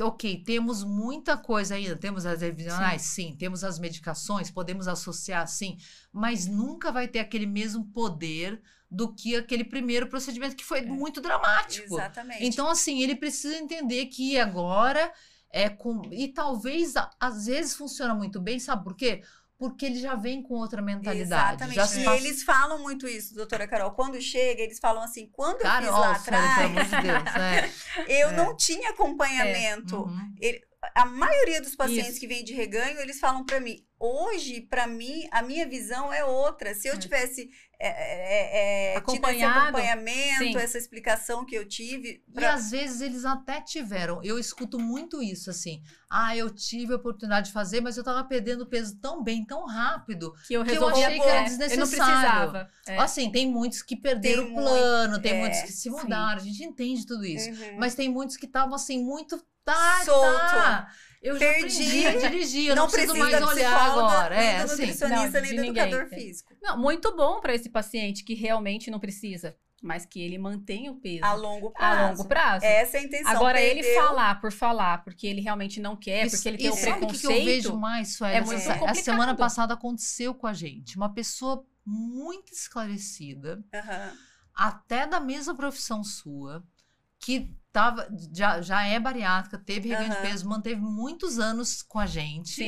ok, temos muita coisa ainda, temos as revisionais, sim, temos as medicações, podemos associar, sim, mas nunca vai ter aquele mesmo poder do que aquele primeiro procedimento que foi muito dramático. Exatamente. Então, assim, ele precisa entender que agora... E talvez, às vezes, funciona muito bem, sabe por quê? Porque ele já vem com outra mentalidade. Exatamente. Eles falam muito isso, doutora Carol. Quando chega, eles falam assim, quando eu fiz lá atrás, pelo amor de Deus, eu não tinha acompanhamento. A maioria dos pacientes que vêm de reganho, eles falam para mim, hoje, para mim, a minha visão é outra. Se eu tivesse tido esse acompanhamento, essa explicação que eu tive... E às vezes eles até tiveram. Eu escuto muito isso, assim. Eu tive a oportunidade de fazer, mas eu estava perdendo peso tão bem, tão rápido, que eu achei que era desnecessário. Eu não precisava. Assim, tem muitos que perderam o plano, tem muitos que se mudaram, a gente entende tudo isso. Mas tem muitos que estavam, assim, muito... solto. Eu já aprendi a dirigir, eu não preciso mais olhar agora. Nem do nutricionista, nem do educador físico. Não, muito bom para esse paciente que realmente não precisa, mas que ele mantenha o peso. A longo prazo. Essa é a intenção. Agora, ele falar por falar, porque ele realmente não quer, porque ele tem um preconceito. Sabe o que eu vejo mais, Sueli? Muito complicado. A semana passada aconteceu com a gente. Uma pessoa muito esclarecida, até da mesma profissão sua, que já é bariátrica, teve reganho de peso, manteve muitos anos com a gente.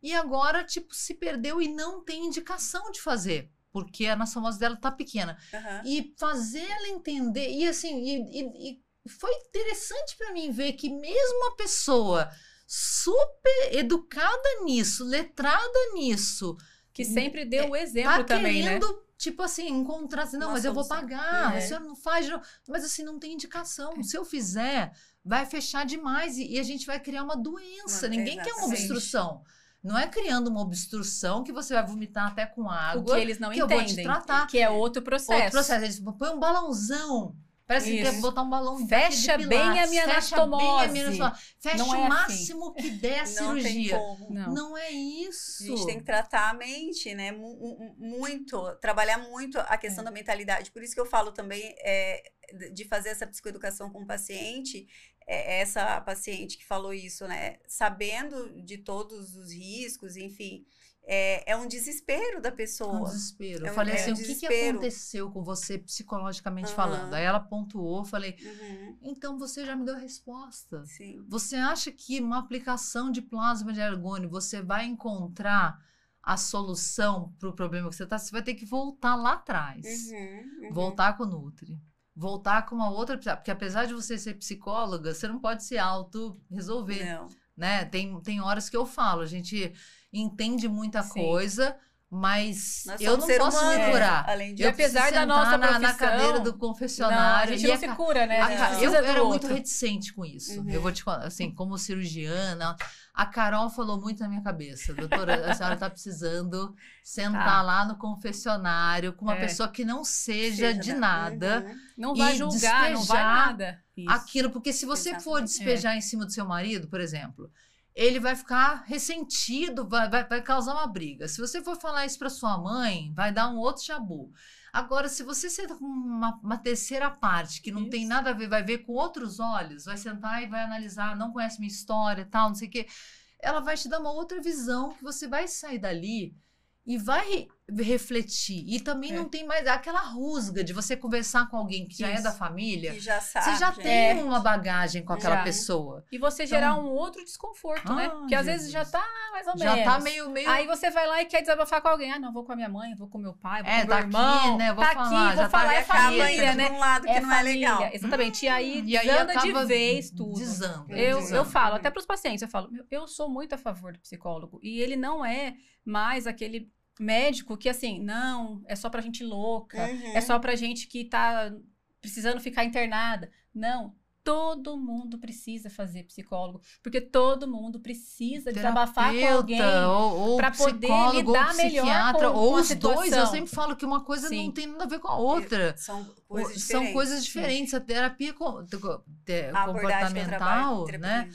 E agora, tipo, se perdeu e não tem indicação de fazer, porque a anastomosis dela tá pequena. E fazer ela entender, e assim, e foi interessante para mim ver que mesmo uma pessoa super educada nisso, letrada nisso, que sempre deu o exemplo também, querendo, né? Tipo assim, encontrar assim, não, mas eu vou pagar, a senhora não faz, não. Mas assim, não tem indicação. Se eu fizer, vai fechar demais e a gente vai criar uma doença. Ninguém quer uma obstrução. Não é criando uma obstrução que você vai vomitar até com água. O que eles não entendem, eu vou te tratar. Que é outro processo. Outro processo. Eles põem um balãozão. Parece que quer botar um balão. Fecha bem a minha anastomose. Fecha o máximo que der a cirurgia. Não tem como. Não é isso. A gente tem que tratar a mente, né? Trabalhar muito a questão da mentalidade. Por isso que eu falo também de fazer essa psicoeducação com o paciente. Essa paciente que falou isso, né? Sabendo de todos os riscos, enfim... É um desespero da pessoa. Um desespero. Eu falei assim, o que aconteceu com você psicologicamente falando? Aí ela pontuou, falei, então você já me deu a resposta. Sim. Você acha que uma aplicação de plasma de argônio, você vai encontrar a solução para o problema que você está? Você vai ter que voltar lá atrás. Voltar com o Nutri. voltar com uma outra... Porque apesar de você ser psicóloga, você não pode se auto-resolver. Não. Né? Tem horas que eu falo, a gente entende muita coisa, mas eu não posso me curar. Além de eu apesar da nossa profissão, na cadeira do confessionário. Não, a gente não se cura, né? Eu era muito reticente com isso. Eu vou te contar, assim, como cirurgiana, a Carol falou muito na minha cabeça. Doutora, a senhora está precisando sentar lá no confessionário com uma pessoa que não seja de nada. Não vai julgar, não vai nada. Aquilo, porque se você for despejar em cima do seu marido, por exemplo, ele vai ficar ressentido, vai causar uma briga. Se você for falar isso para sua mãe, vai dar um outro chabu. Agora, se você senta com uma terceira parte que não tem nada a ver, vai ver com outros olhos, vai sentar e vai analisar, não conhece minha história, tal, não sei o quê, ela vai te dar uma outra visão que você vai sair dali e vai refletir. E também não tem mais aquela rusga de você conversar com alguém que já é da família. Que já sabe. Você já tem uma bagagem com aquela pessoa. E você gerar um outro desconforto, né? Porque às vezes já tá mais ou menos. Já tá meio... Aí você vai lá e quer desabafar com alguém. Não, vou com a minha mãe, vou com meu pai, vou com meu irmão. Aqui, né? Vou falar, vou falar, é família, né? De um lado que não é legal. Exatamente. E aí desanda de vez tudo. Eu falo, até pros pacientes, eu falo, eu sou muito a favor do psicólogo. E ele não é mais aquele médico que, assim, não, é só pra gente louca, é só pra gente que tá precisando ficar internada. Não, todo mundo precisa fazer psicólogo, porque todo mundo precisa desabafar com alguém para poder lidar melhor com a situação. Dois. Eu sempre falo que uma coisa não tem nada a ver com a outra. São coisas diferentes. A terapia comportamental, né?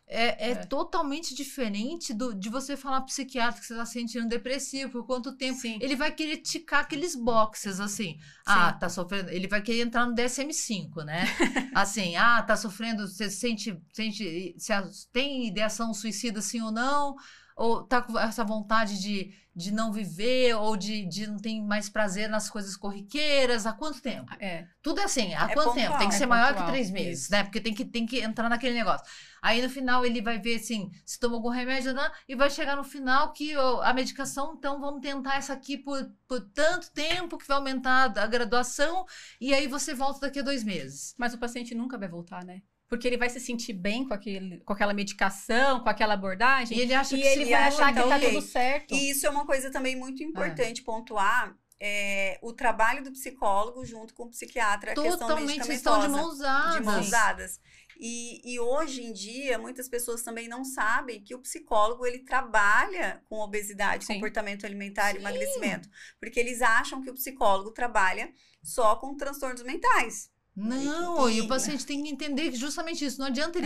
É totalmente diferente de você falar pro psiquiatra que você tá sentindo depressivo, por quanto tempo. Ele vai querer ticar aqueles boxes, assim. Tá sofrendo. Ele vai querer entrar no DSM-5, né? Assim, tá sofrendo, você sente se tem ideação suicida, sim ou não? Ou tá com essa vontade de não viver, ou de não ter mais prazer nas coisas corriqueiras, há quanto tempo? Tudo é assim, há quanto tempo? Tem que ser maior que 3 meses, né? Porque tem que entrar naquele negócio. Aí no final ele vai ver assim, se toma algum remédio, né? E vai chegar no final que a medicação, então vamos tentar essa aqui por tanto tempo, que vai aumentar a graduação, e aí você volta daqui a 2 meses. Mas o paciente nunca vai voltar, né? Porque ele vai se sentir bem com aquela medicação, com aquela abordagem. E ele acha que ele vai achar que tá tudo certo. E isso é uma coisa também muito importante pontuar. O trabalho do psicólogo junto com o psiquiatra. Totalmente, vocês estão de mãos dadas. De mãos dadas. E hoje em dia, muitas pessoas também não sabem que o psicólogo, ele trabalha com obesidade, comportamento alimentar e emagrecimento. Porque eles acham que o psicólogo trabalha só com transtornos mentais. Não, e o paciente tem que entender que justamente isso. Não adianta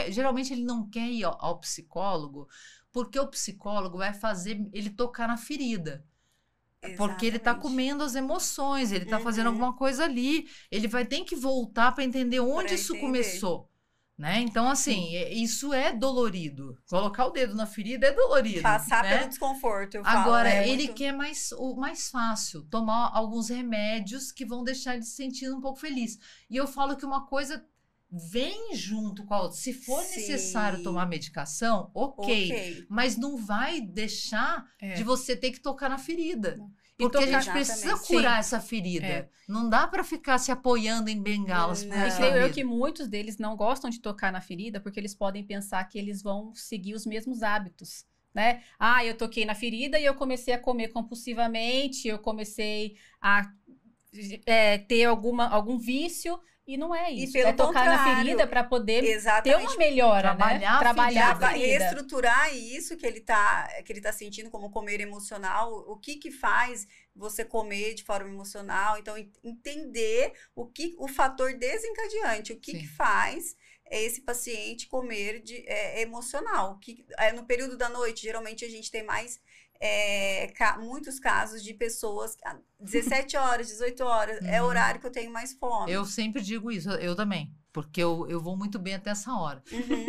geralmente ele não quer ir ao psicólogo, porque o psicólogo vai fazer ele tocar na ferida. Exatamente. Porque ele está comendo as emoções, ele está fazendo alguma coisa ali. Ele vai ter que voltar para entender onde isso começou. Né? Então, assim, isso é dolorido. Colocar o dedo na ferida é dolorido. Passar pelo desconforto, eu falo. Agora, ele quer o mais fácil, tomar alguns remédios que vão deixar ele se sentindo um pouco feliz. E eu falo que uma coisa vem junto com a outra. Se for necessário tomar medicação, ok. Mas não vai deixar de você ter que tocar na ferida. Porque a gente precisa curar essa ferida. Não dá para ficar se apoiando em bengalas. E creio eu que muitos deles não gostam de tocar na ferida porque eles podem pensar que eles vão seguir os mesmos hábitos, né? Eu toquei na ferida e eu comecei a comer compulsivamente, eu comecei a ter algum vício. E não é isso. É tocar na ferida para poder ter uma melhora, trabalhar a ferida. Reestruturar isso que ele tá sentindo como comer emocional. O que faz você comer de forma emocional. Então, entender o fator desencadeante. O que faz esse paciente comer emocional. No período da noite, geralmente a gente tem mais... muitos casos de pessoas 17 horas, 18 horas é o horário que eu tenho mais fome. Eu sempre digo isso, eu também, porque eu vou muito bem até essa hora.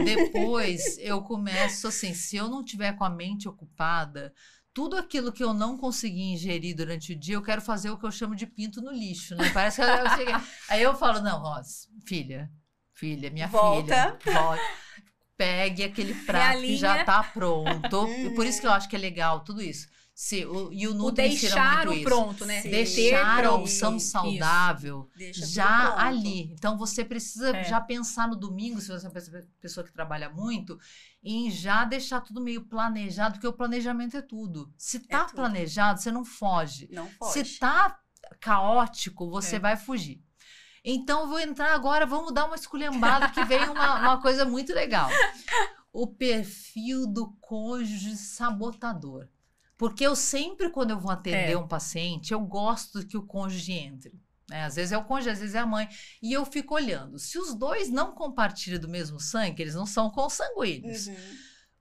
Depois eu começo assim, se eu não tiver com a mente ocupada, tudo aquilo que eu não consegui ingerir durante o dia, eu quero fazer o que eu chamo de pinto no lixo, né? Parece que eu cheguei. Aí eu falo, não, Rosa, filha, minha filha, volta. Pegue aquele prato que já tá pronto. E por isso que eu acho que é legal tudo isso. E o Nutri deixar muito o pronto, né? Sim. Deixar a pronto. opção saudável já ali. Então, você precisa já pensar no domingo, se você é uma pessoa que trabalha muito, em já deixar tudo meio planejado, porque o planejamento é tudo. Se tá planejado, você não foge. Não foge. Se tá caótico, você vai fugir. Então, eu vou entrar agora, vamos dar uma esculhambada, que vem uma coisa muito legal. O perfil do cônjuge sabotador. Porque eu sempre, quando eu vou atender um paciente, eu gosto que o cônjuge entre. Né? Às vezes é o cônjuge, às vezes é a mãe. E eu fico olhando. Se os dois não compartilham do mesmo sangue, eles não são consanguíneos.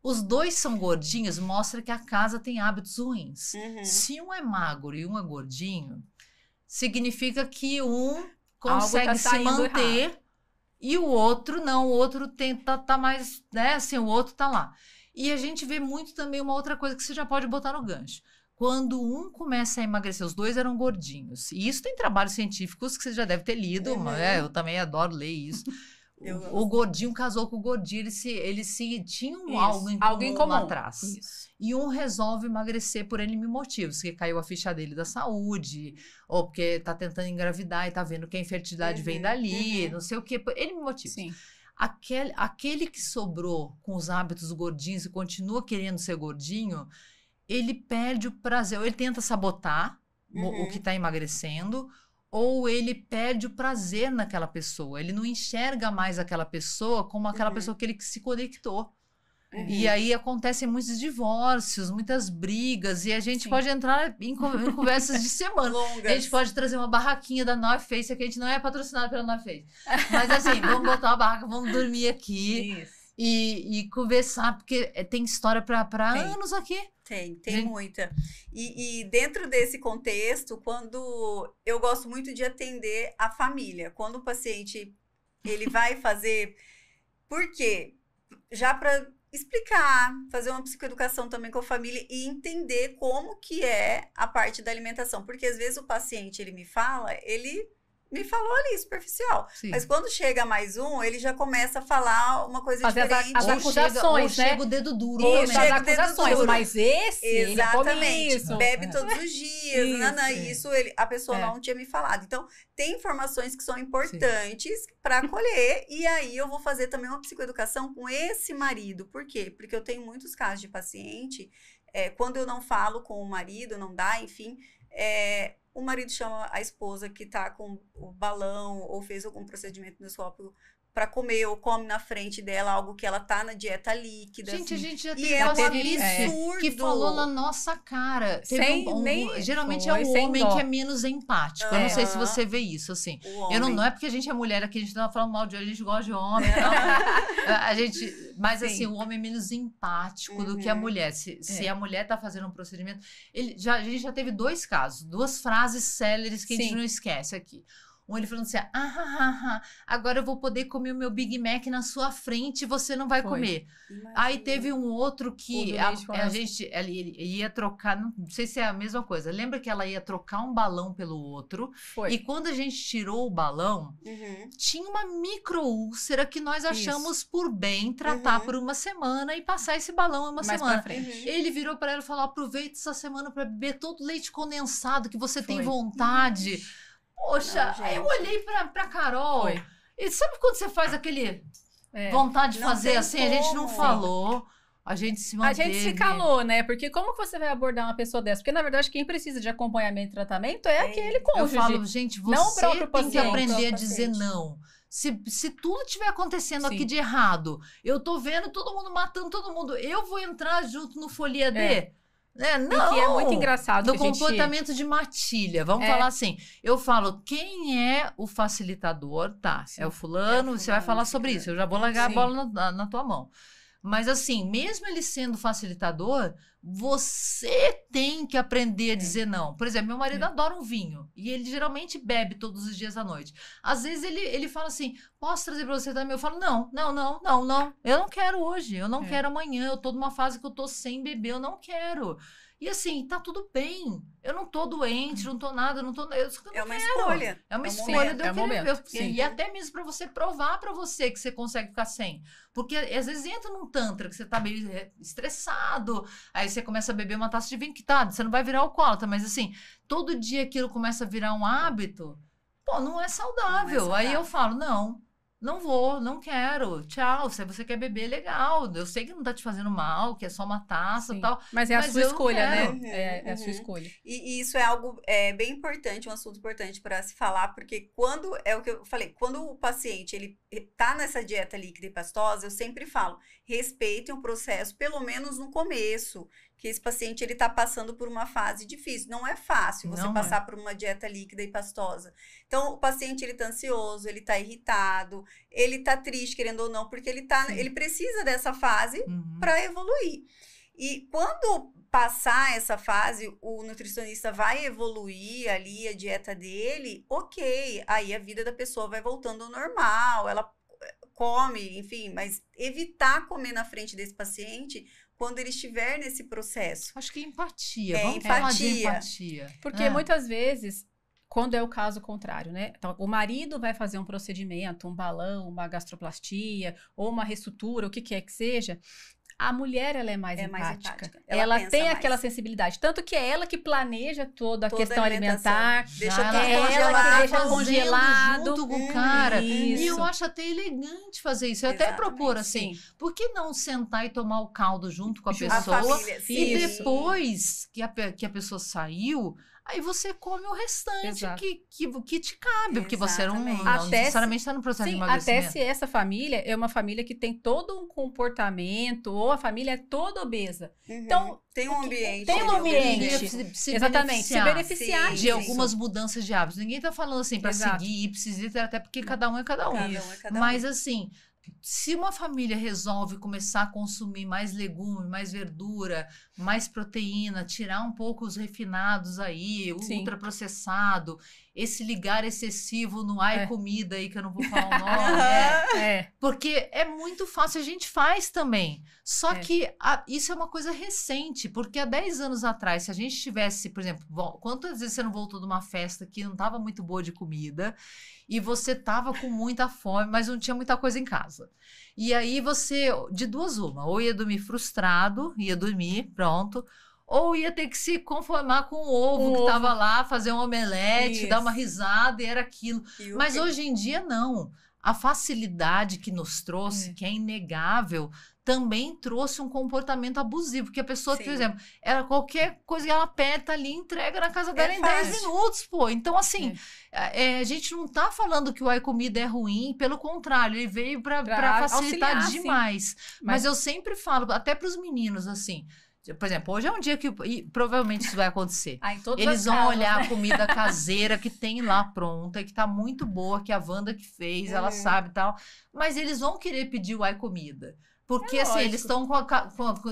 Os dois são gordinhos, mostra que a casa tem hábitos ruins. Se um é magro e um é gordinho, significa que um consegue se manter errado. E o outro não. O outro tá mais, né? Assim, o outro tá lá. E a gente vê muito também uma outra coisa que você já pode botar no gancho. Quando um começa a emagrecer, os dois eram gordinhos. E isso tem trabalhos científicos que você já deve ter lido. Eu também adoro ler isso. O gordinho casou com o gordinho, eles tinham algo em comum lá atrás. Isso. E um resolve emagrecer por N motivos, que caiu a ficha dele da saúde, ou porque tá tentando engravidar e tá vendo que a infertilidade vem dali, não sei o quê, por N motivos. Sim. Aquele que sobrou com os hábitos gordinhos e continua querendo ser gordinho, ele perde o prazer. Ou ele tenta sabotar o que está emagrecendo, ou ele perde o prazer naquela pessoa. Ele não enxerga mais aquela pessoa como aquela pessoa que ele se conectou. E aí acontecem muitos divórcios, muitas brigas, e a gente pode entrar em conversas de semana. Longas. A gente pode trazer uma barraquinha da North Face, que a gente não é patrocinado pela North Face. Mas assim, vamos botar uma barraca, vamos dormir aqui e conversar, porque tem história para anos aqui. Tem muita. E dentro desse contexto, quando eu gosto muito de atender a família, quando o paciente ele vai fazer, por quê? Já para explicar, fazer uma psicoeducação também com a família e entender como que é a parte da alimentação. Porque às vezes o paciente, ele me falou ali, superficial. Sim. Mas quando chega mais um, ele já começa a falar uma coisa diferente. As acusações, né? Chega o dedo duro. Isso, as acusações. Mas esse, exatamente, isso. Bebe todos os dias. Isso a pessoa não tinha me falado. Então, tem informações que são importantes para acolher. E aí, eu vou fazer também uma psicoeducação com esse marido. Por quê? Porque eu tenho muitos casos de paciente, quando eu não falo com o marido, não dá, enfim... o marido chama a esposa que tá com o balão ou fez algum procedimento endoscópico para comer ou come na frente dela algo que ela tá na dieta líquida. Gente, assim. A gente já teve um absurdo que falou na nossa cara. Geralmente é o homem que é menos empático. Eu não sei se você vê isso, assim. Não é porque a gente é mulher aqui, a gente não tá falando mal de homem, a gente gosta de homem. Mas assim, o homem é menos empático do que a mulher. Se a mulher tá fazendo um procedimento... a gente já teve 2 casos, 2 frases céleres que a gente não esquece aqui. Um, ele falando assim, agora eu vou poder comer o meu Big Mac na sua frente e você não vai comer. Imagina. Aí teve um outro que a gente ia trocar, não sei se é a mesma coisa, lembra que ela ia trocar um balão pelo outro, e quando a gente tirou o balão, tinha uma micro-úlcera que nós achamos por bem tratar por uma semana e passar esse balão uma semana. Ele virou para ela e falou, aproveita essa semana para beber todo o leite condensado que você tem vontade. Poxa, aí eu olhei pra Carol. E sabe quando você faz aquele vontade de fazer assim? A gente não falou, a gente se manteve. A gente se calou, né? Porque como que você vai abordar uma pessoa dessa? Porque, na verdade, quem precisa de acompanhamento e tratamento é aquele cônjuge. Eu falo, gente, você tem que aprender a dizer não. Se tudo estiver acontecendo aqui de errado, eu tô vendo todo mundo matando todo mundo, eu vou entrar junto no Folia D? Não, que é muito engraçado. Do comportamento de matilha. Vamos falar assim. Eu falo, quem é o facilitador? É o fulano, você vai falar sobre isso. Eu já vou largar a bola na tua mão. Mas assim, mesmo ele sendo facilitador, você tem que aprender a dizer não. Por exemplo, meu marido adora um vinho. E ele geralmente bebe todos os dias à noite. Às vezes ele fala assim, posso trazer pra você também? Eu falo, não. Eu não quero hoje. Eu não quero amanhã. Eu tô numa fase que eu tô sem beber. Eu não quero. E assim, tá tudo bem. Eu não tô doente, não tô nada, não tô... É uma escolha. É uma escolha de eu querer. Sim. E até mesmo para você provar para você que você consegue ficar sem. Porque às vezes entra num tantra que você tá meio estressado, aí você começa a beber uma taça de vinho que você não vai virar alcoólatra, mas assim, todo dia aquilo começa a virar um hábito, pô, não é saudável. Aí eu falo, não vou, não quero, tchau. Se você quer beber, legal. Eu sei que não tá te fazendo mal, que é só uma taça e tal. Mas é a sua escolha, né? É a sua escolha. E isso é algo bem importante, um assunto importante para se falar, porque quando, é o que eu falei, quando o paciente, ele tá nessa dieta líquida e pastosa, eu sempre falo, respeitem o processo, pelo menos no começo, que esse paciente, ele tá passando por uma fase difícil. Não é fácil você passar por uma dieta líquida e pastosa. Então, o paciente, ele tá ansioso, ele tá irritado, ele tá triste, querendo ou não, porque ele precisa dessa fase para evoluir. E quando passar essa fase, o nutricionista vai evoluir ali a dieta dele, ok, aí a vida da pessoa vai voltando ao normal, ela come, enfim, mas evitar comer na frente desse paciente quando ele estiver nesse processo. Acho que empatia. Vamos falar de empatia. Porque muitas vezes, quando é o caso contrário, né? Então, o marido vai fazer um procedimento, um balão, uma gastroplastia, ou uma reestrutura, o que quer que seja. A mulher, ela é mais empática. Ela tem mais aquela sensibilidade. Tanto que é ela que planeja toda a questão alimentar. Deixa ela que deixa congelado. Junto com o cara. Isso. E eu acho até elegante fazer isso. Eu até propor assim, por que não sentar e tomar o caldo junto com a pessoa? Família, e depois que a pessoa saiu... Aí você come o restante que te cabe, porque você não necessariamente está no processo de emagrecimento. Até se essa família é uma família que tem todo um comportamento, ou a família é toda obesa. Então, tem um ambiente. Tem um ambiente. Exatamente, se beneficiar de algumas mudanças de hábitos. Ninguém está falando assim para seguir ipsis, até porque cada um é cada um. Mas assim... Se uma família resolve começar a consumir mais legume, mais verdura, mais proteína, tirar um pouco os refinados aí, o ultraprocessado, esse ligar excessivo no comida aí, que eu não vou falar o nome, porque é muito fácil, a gente faz também. Só que isso é uma coisa recente, porque há 10 anos atrás, se a gente tivesse, por exemplo, quantas vezes você não voltou de uma festa que não estava muito boa de comida, e você tava com muita fome, mas não tinha muita coisa em casa. E aí você, de duas uma, ou ia dormir frustrado, ia dormir, pronto, ou ia ter que se conformar com o ovo que tava lá, fazer um omelete, dar uma risada e era aquilo. Mas hoje em dia, não. A facilidade que nos trouxe, que é inegável, também trouxe um comportamento abusivo, porque a pessoa, por exemplo, qualquer coisa que ela aperta ali, entrega na casa dela em 10 minutos, pô. Então, assim, a gente não tá falando que o iComida é ruim, pelo contrário, ele veio para facilitar demais. Mas eu sempre falo, até para os meninos, assim... Por exemplo, hoje é um dia que provavelmente isso vai acontecer. Eles vão olhar a comida caseira que tem lá pronta, que tá muito boa, que a Wanda que fez, ela sabe e tal. Mas eles vão querer pedir o iComida. Porque, assim, eles estão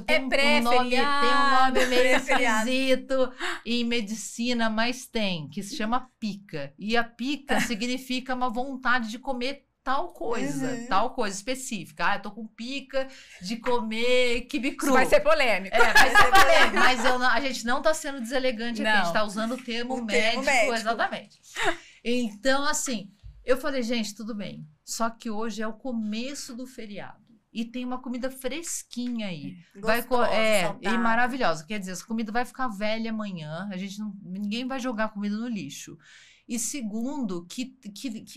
tem um nome meio esquisito em medicina, mas que se chama pica. E a pica significa uma vontade de comer tal coisa específica. Eu tô com pica de comer quibe cru. Isso vai ser polêmico. Vai ser polêmico. Mas a gente não tá sendo deselegante aqui, a gente tá usando o termo médico. Exatamente. Então, assim, eu falei, gente, tudo bem. Só que hoje é o começo do feriado. E tem uma comida fresquinha aí. Gostosa, e maravilhosa. Quer dizer, essa comida vai ficar velha amanhã. Ninguém vai jogar comida no lixo. E segundo, que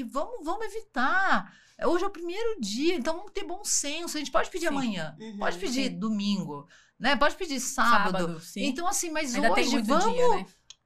vamos evitar. Hoje é o primeiro dia, então vamos ter bom senso. A gente pode pedir amanhã, pode pedir domingo, né? Pode pedir sábado. Então, assim, mas ainda hoje vamos... Dia, né?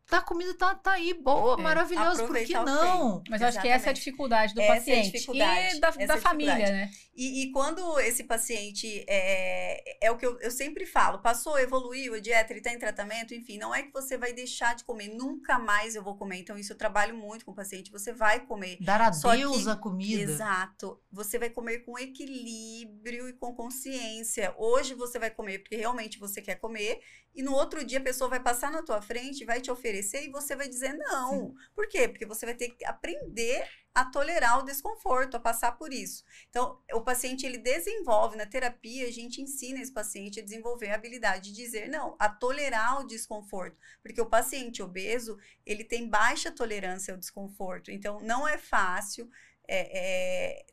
A comida tá aí boa, maravilhosa, por que não? Mas eu acho que essa é a dificuldade do paciente e da família, né? E quando esse paciente, é o que eu sempre falo, passou, evoluiu a dieta, ele está em tratamento, enfim, não é que você vai deixar de comer, nunca mais eu vou comer. Então, isso eu trabalho muito com o paciente, você vai comer. Dar adeus à comida. Exato. Você vai comer com equilíbrio e com consciência. Hoje você vai comer porque realmente você quer comer, e no outro dia a pessoa vai passar na tua frente e vai te oferecer aconteça e você vai dizer não. Sim. Por quê? Porque você vai ter que aprender a tolerar o desconforto, a passar por isso. Então, o paciente, ele desenvolve, na terapia, a gente ensina esse paciente a desenvolver a habilidade de dizer não, a tolerar o desconforto. Porque o paciente obeso, ele tem baixa tolerância ao desconforto. Então, não é fácil,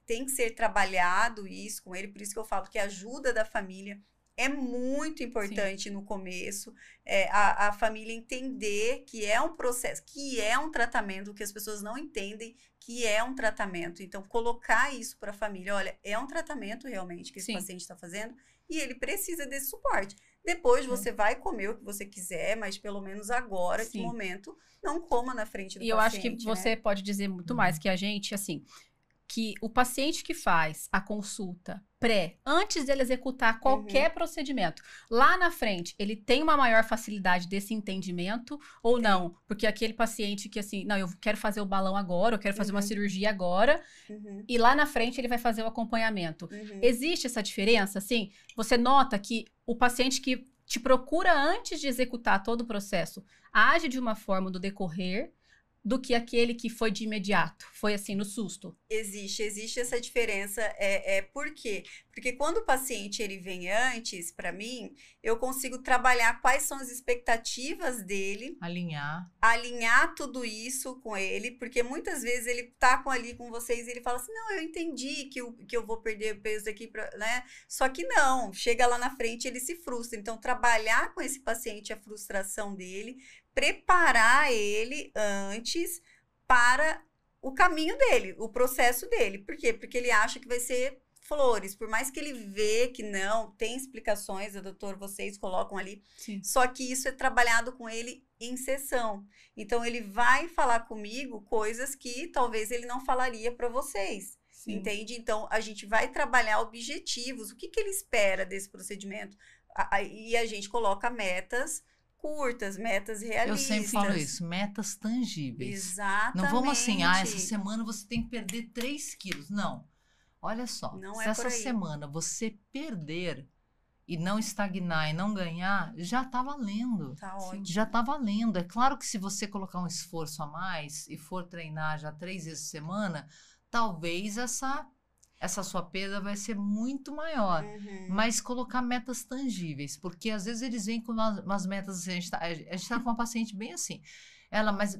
tem que ser trabalhado isso com ele, por isso que eu falo que a ajuda da família é muito importante. Sim. No começo, a família entender que é um processo, que é um tratamento, que as pessoas não entendem que é um tratamento. Então, colocar isso para a família, olha, é um tratamento realmente que esse paciente está fazendo e ele precisa desse suporte. Depois você vai comer o que você quiser, mas pelo menos agora, de momento, não coma na frente do paciente. E eu acho que você pode dizer muito mais que a gente, assim, que o paciente que faz a consulta antes dele executar qualquer procedimento, lá na frente, ele tem uma maior facilidade desse entendimento ou não? Porque aquele paciente que assim, não, eu quero fazer o balão agora, eu quero fazer uma cirurgia agora, e lá na frente ele vai fazer o acompanhamento. Existe essa diferença, assim? Você nota que o paciente que te procura antes de executar todo o processo age de uma forma do decorrer do que aquele que foi de imediato, foi assim, no susto? Existe essa diferença. Por quê? Porque quando o paciente ele vem antes, para mim, eu consigo trabalhar quais são as expectativas dele. Alinhar tudo isso com ele, porque muitas vezes ele tá ali com vocês e ele fala assim, não, eu entendi que eu vou perder peso aqui, né? Só que não, chega lá na frente ele se frustra. Então, trabalhar com esse paciente a frustração dele, preparar ele antes para o caminho dele, o processo dele. Por quê? Porque ele acha que vai ser flores, por mais que ele vê que não, tem explicações, doutor, vocês colocam ali, só que isso é trabalhado com ele em sessão. Então, ele vai falar comigo coisas que talvez ele não falaria para vocês. Sim. Entende? Então, a gente vai trabalhar objetivos, o que ele espera desse procedimento. E a gente coloca metas curtas, metas realistas. Eu sempre falo isso, metas tangíveis. Exatamente. Não vamos assim, essa semana você tem que perder 3 quilos. Não. Olha só, se essa semana você perder e não estagnar e não ganhar, já está valendo. Tá ótimo. Já está valendo. É claro que se você colocar um esforço a mais e for treinar já 3 vezes por semana, talvez essa sua perda vai ser muito maior. Mas colocar metas tangíveis, porque às vezes eles vêm com umas metas, a gente tá com uma paciente bem assim,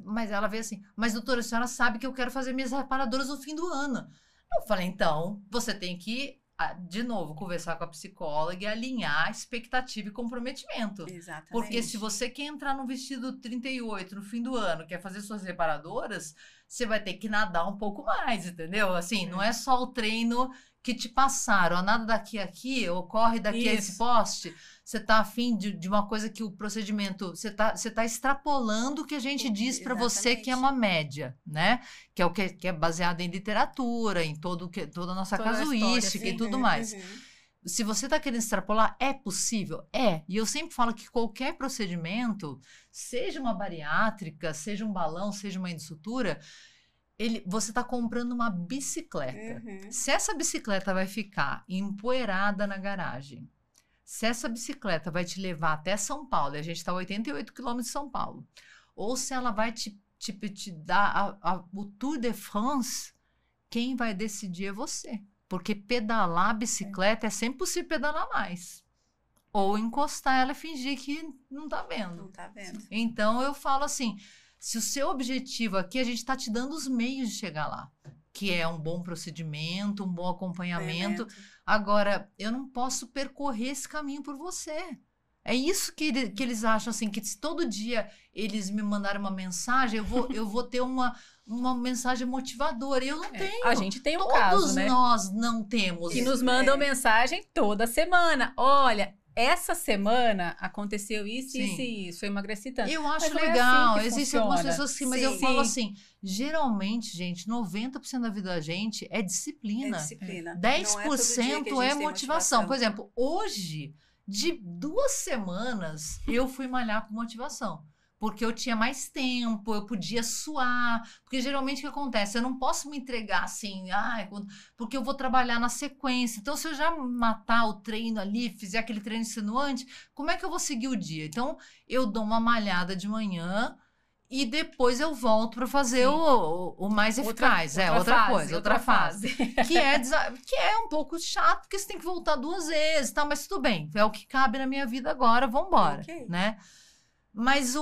mas ela vê assim, mas doutora, a senhora sabe que eu quero fazer minhas reparadoras no fim do ano. Eu falei, então, você tem que, de novo, conversar com a psicóloga e alinhar expectativa e comprometimento. Exatamente. Porque se você quer entrar no vestido 38 no fim do ano, quer fazer suas reparadoras, você vai ter que nadar um pouco mais, entendeu? Assim, não é só o treino que te passaram, nada daqui a aqui, ou corre daqui a esse poste. Você tá afim de uma coisa que o procedimento, você tá extrapolando o que a gente diz para você que é uma média, né? Que é o que é baseado em literatura, em toda a nossa casuística e tudo mais. Se você está querendo extrapolar, é possível? É. E eu sempre falo que qualquer procedimento, seja uma bariátrica, seja um balão, seja uma endosutura, você está comprando uma bicicleta. Se essa bicicleta vai ficar empoeirada na garagem, se essa bicicleta vai te levar até São Paulo, e a gente está a 88 quilômetros de São Paulo, ou se ela vai te dar o Tour de France, quem vai decidir é você. Porque pedalar a bicicleta é sempre possível pedalar mais. Ou encostar ela e fingir que não tá vendo. Não tá vendo. Então, eu falo assim, se o seu objetivo aqui, a gente tá te dando os meios de chegar lá. Que é um bom procedimento, um bom acompanhamento. Agora, eu não posso percorrer esse caminho por você. É isso que eles acham, assim, que se todo dia eles me mandarem uma mensagem, eu vou ter uma mensagem motivadora. E eu não tenho. A gente tem um caso, né? Todos nós não temos. Que nos mandam mensagem toda semana. Olha, essa semana aconteceu isso, isso e isso. Eu emagreci tanto. Eu acho legal. Assim existem algumas pessoas que... Mas eu falo assim, geralmente, gente, 90% da vida da gente é disciplina. É disciplina. 10% é motivação. Por exemplo, hoje... De 2 semanas, eu fui malhar com motivação. Porque eu tinha mais tempo, eu podia suar. Porque geralmente o que acontece? Eu não posso me entregar assim, porque eu vou trabalhar na sequência. Então, se eu já matar o treino ali, fizer aquele treino extenuante, como é que eu vou seguir o dia? Então, eu dou uma malhada de manhã e depois eu volto para fazer o mais eficaz. Outra fase. Que é um pouco chato, porque você tem que voltar 2 vezes, tá? Mas tudo bem, é o que cabe na minha vida agora, vambora, né? Mas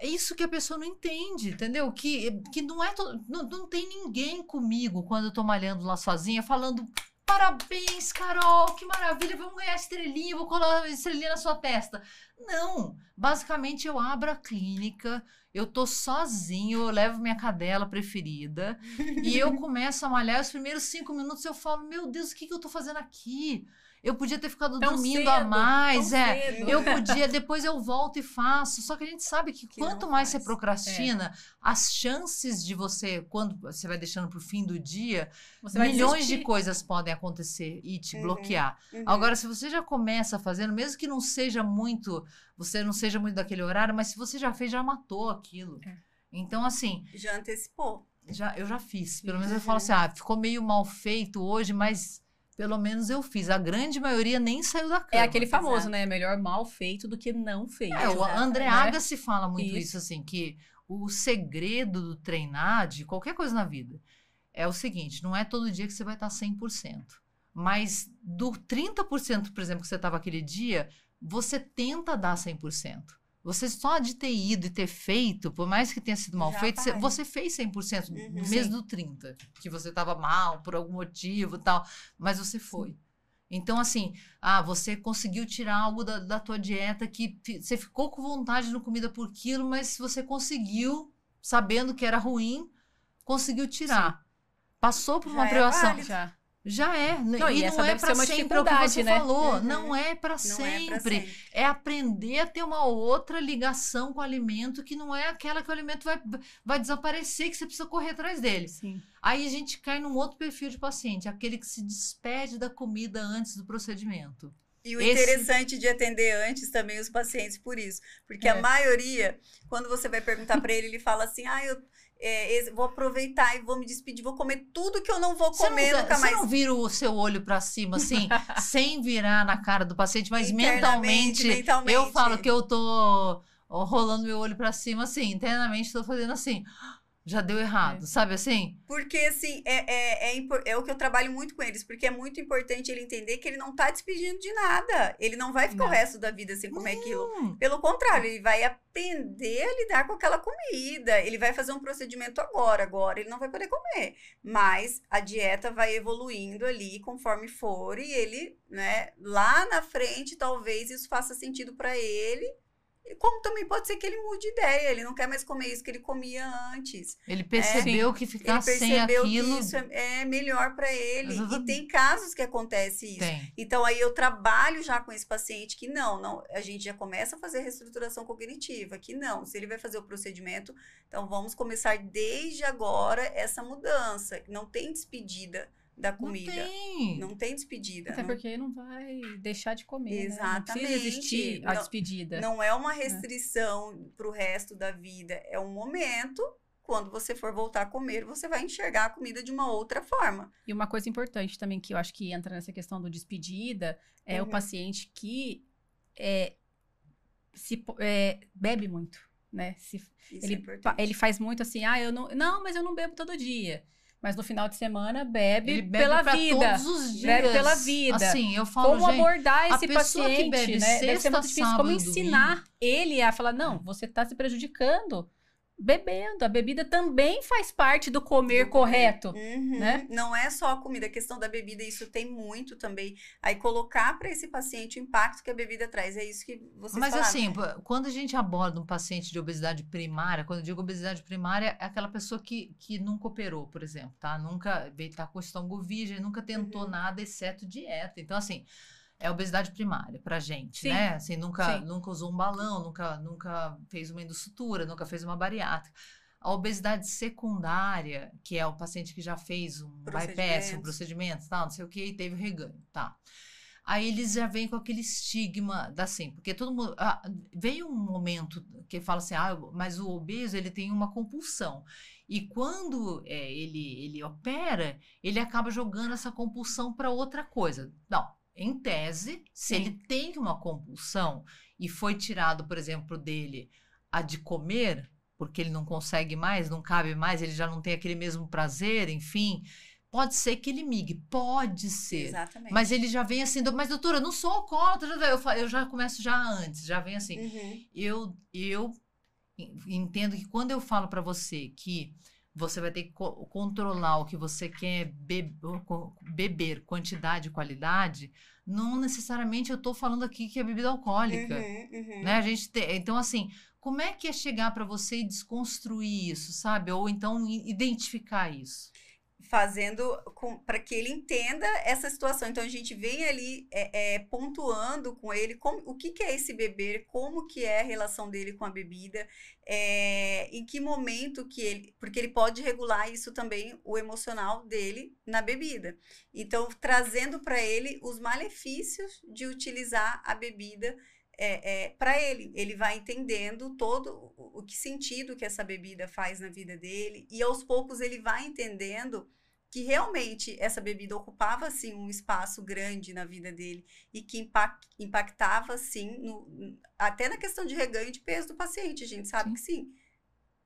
isso que a pessoa não entende, entendeu? Que não é... Não tem ninguém comigo quando eu tô malhando lá sozinha, falando... Parabéns, Carol, que maravilha, vamos ganhar estrelinha, vou colar a estrelinha na sua testa. Não, basicamente eu abro a clínica, eu tô sozinho, eu levo minha cadela preferida e eu começo a malhar. Os primeiros 5 minutos eu falo, meu Deus, o que eu tô fazendo aqui? Eu podia ter ficado dormindo a mais, eu podia, depois eu volto e faço. Só que a gente sabe que quanto mais você procrastina, as chances de você, quando você vai deixando pro fim do dia, milhões de coisas podem acontecer e te bloquear. Agora, se você já começa fazendo, mesmo que não seja muito, você não seja muito daquele horário, mas se você já fez, já matou aquilo. Então, assim... Já antecipou. Eu já fiz. Pelo menos eu falo assim, ficou meio mal feito hoje, mas... Pelo menos eu fiz. A grande maioria nem saiu da cama. É aquele famoso, né? Melhor mal feito do que não feito. O André Agassi fala muito isso, assim, que o segredo do treinar, de qualquer coisa na vida, é o seguinte, não é todo dia que você vai estar 100%. Mas do 30%, por exemplo, que você estava aquele dia, você tenta dar 100%. Você só de ter ido e ter feito, por mais que tenha sido mal feito, você fez 100%, mesmo do 30%. Que você estava mal por algum motivo e tal, mas você foi. Então, assim, você conseguiu tirar algo da tua dieta que você ficou com vontade de não comida por quilo, mas você conseguiu, sabendo que era ruim, conseguiu tirar. Passou por uma privação. Já é. Não, e não é para sempre o que você falou. Não é para sempre. É aprender a ter uma outra ligação com o alimento que não é aquela que o alimento vai desaparecer, que você precisa correr atrás dele. Sim. Aí a gente cai num outro perfil de paciente, aquele que se despede da comida antes do procedimento. E o interessante de atender antes também os pacientes por isso. Porque a maioria, quando você vai perguntar para ele fala assim, vou aproveitar e vou me despedir, vou comer tudo que eu não vou comer nunca mais. Você não vira o seu olho para cima, assim, sem virar na cara do paciente, mas mentalmente, eu falo que eu tô rolando meu olho para cima, assim, internamente tô fazendo assim... Já deu errado, sabe assim? Porque, assim, é o que eu trabalho muito com eles, porque é muito importante ele entender que ele não tá despedindo de nada. Ele não vai ficar o resto da vida sem comer aquilo. Pelo contrário, ele vai aprender a lidar com aquela comida. Ele vai fazer um procedimento agora ele não vai poder comer. Mas a dieta vai evoluindo ali conforme for e ele, né, lá na frente, talvez isso faça sentido para ele. Como também pode ser que ele mude de ideia, ele não quer mais comer isso que ele comia antes. Ele percebeu que ficar sem aquilo... que isso é melhor para ele. E tem casos que acontece isso. Então, aí eu trabalho já com esse paciente que não, a gente já começa a fazer reestruturação cognitiva, que não, se ele vai fazer o procedimento, então vamos começar desde agora essa mudança. Não tem despedida da comida. Não tem despedida. Até porque não vai deixar de comer. Exatamente. Né? Não precisa existir a despedida. Não é uma restrição para o resto da vida. É um momento, quando você for voltar a comer, você vai enxergar a comida de uma outra forma. E uma coisa importante também que eu acho que entra nessa questão do despedida é o paciente que bebe muito, né? Ele faz muito assim, mas eu não bebo todo dia. Mas no final de semana bebe pela vida. Todos os dias. Bebe pela vida. Assim, eu falo, como abordar esse paciente, que bebe né? Deve ser muito difícil. Como sábado, ensinar ele a falar, não, você está se prejudicando bebendo. A bebida também faz parte do comer correto. Né? Não é só a comida, a questão da bebida, isso tem muito também. Aí colocar para esse paciente o impacto que a bebida traz, é isso que vocês falaram. Mas assim, quando a gente aborda um paciente de obesidade primária, quando eu digo obesidade primária, é aquela pessoa que nunca operou, por exemplo, tá? Nunca tá com estômago virgem, nunca tentou nada exceto dieta. Então, assim, é obesidade primária pra gente, né? Assim, nunca usou um balão, nunca fez uma endossutura, nunca fez uma bariátrica. A obesidade secundária, que é o paciente que já fez um bypass, um procedimento, tal, não sei o que, e teve o reganho, tá? Aí eles já vêm com aquele estigma assim, porque todo mundo... veio um momento que fala assim, mas o obeso, ele tem uma compulsão. E quando ele opera, ele acaba jogando essa compulsão para outra coisa. Não. Em tese, se ele tem uma compulsão e foi tirado, por exemplo, dele a de comer, porque ele não consegue mais, não cabe mais, ele já não tem aquele mesmo prazer, enfim. Pode ser que ele migre, pode ser. Exatamente. Mas ele já vem assim, mas doutora, eu não sou alcoólatra, eu já começo já antes, já vem assim. Eu entendo que quando eu falo para você que você vai ter que controlar o que você quer beber, quantidade e qualidade, não necessariamente eu estou falando aqui que é bebida alcoólica. Né? Então, assim, como é que é chegar para você e desconstruir isso, sabe? Ou então identificar isso? Fazendo para que ele entenda essa situação. Então, a gente vem ali pontuando com ele o que é esse beber, como que é a relação dele com a bebida, em que momento que ele... Porque ele pode regular isso também, o emocional dele na bebida. Então, trazendo para ele os malefícios de utilizar a bebida para ele. Ele vai entendendo todo o que sentido que essa bebida faz na vida dele, e aos poucos ele vai entendendo que realmente essa bebida ocupava, assim, um espaço grande na vida dele e que impactava, assim, até na questão de reganho de peso do paciente, a gente sabe que sim.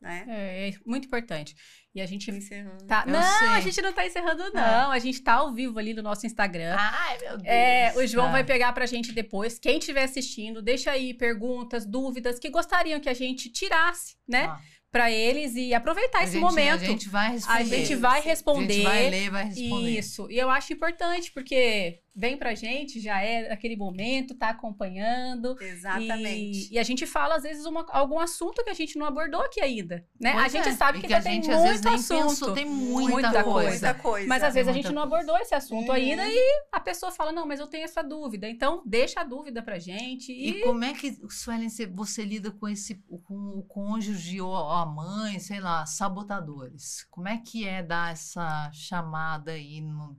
Né? É muito importante. E a gente encerrando. A gente não tá encerrando, não. A gente tá ao vivo ali no nosso Instagram. Ai, meu Deus. O João vai pegar pra gente depois. Quem estiver assistindo, deixa aí perguntas, dúvidas que gostariam que a gente tirasse, né? Pra eles e aproveitar esse momento. A gente vai responder. A gente vai responder. A gente vai ler, vai responder. Isso. E eu acho importante, porque vem pra gente, já é aquele momento, tá acompanhando. Exatamente. E a gente fala, às vezes, algum assunto que a gente não abordou aqui ainda, né? Pois a gente sabe que ainda tem muito às vezes, assunto. Pensou, tem muita coisa. Mas às vezes a gente não abordou esse assunto ainda e a pessoa fala, não, mas eu tenho essa dúvida. Então, deixa a dúvida pra gente. E como é que, Suelen, você lida com o cônjuge ou a mãe, sei lá, sabotadores? Como é que é dar essa chamada aí no...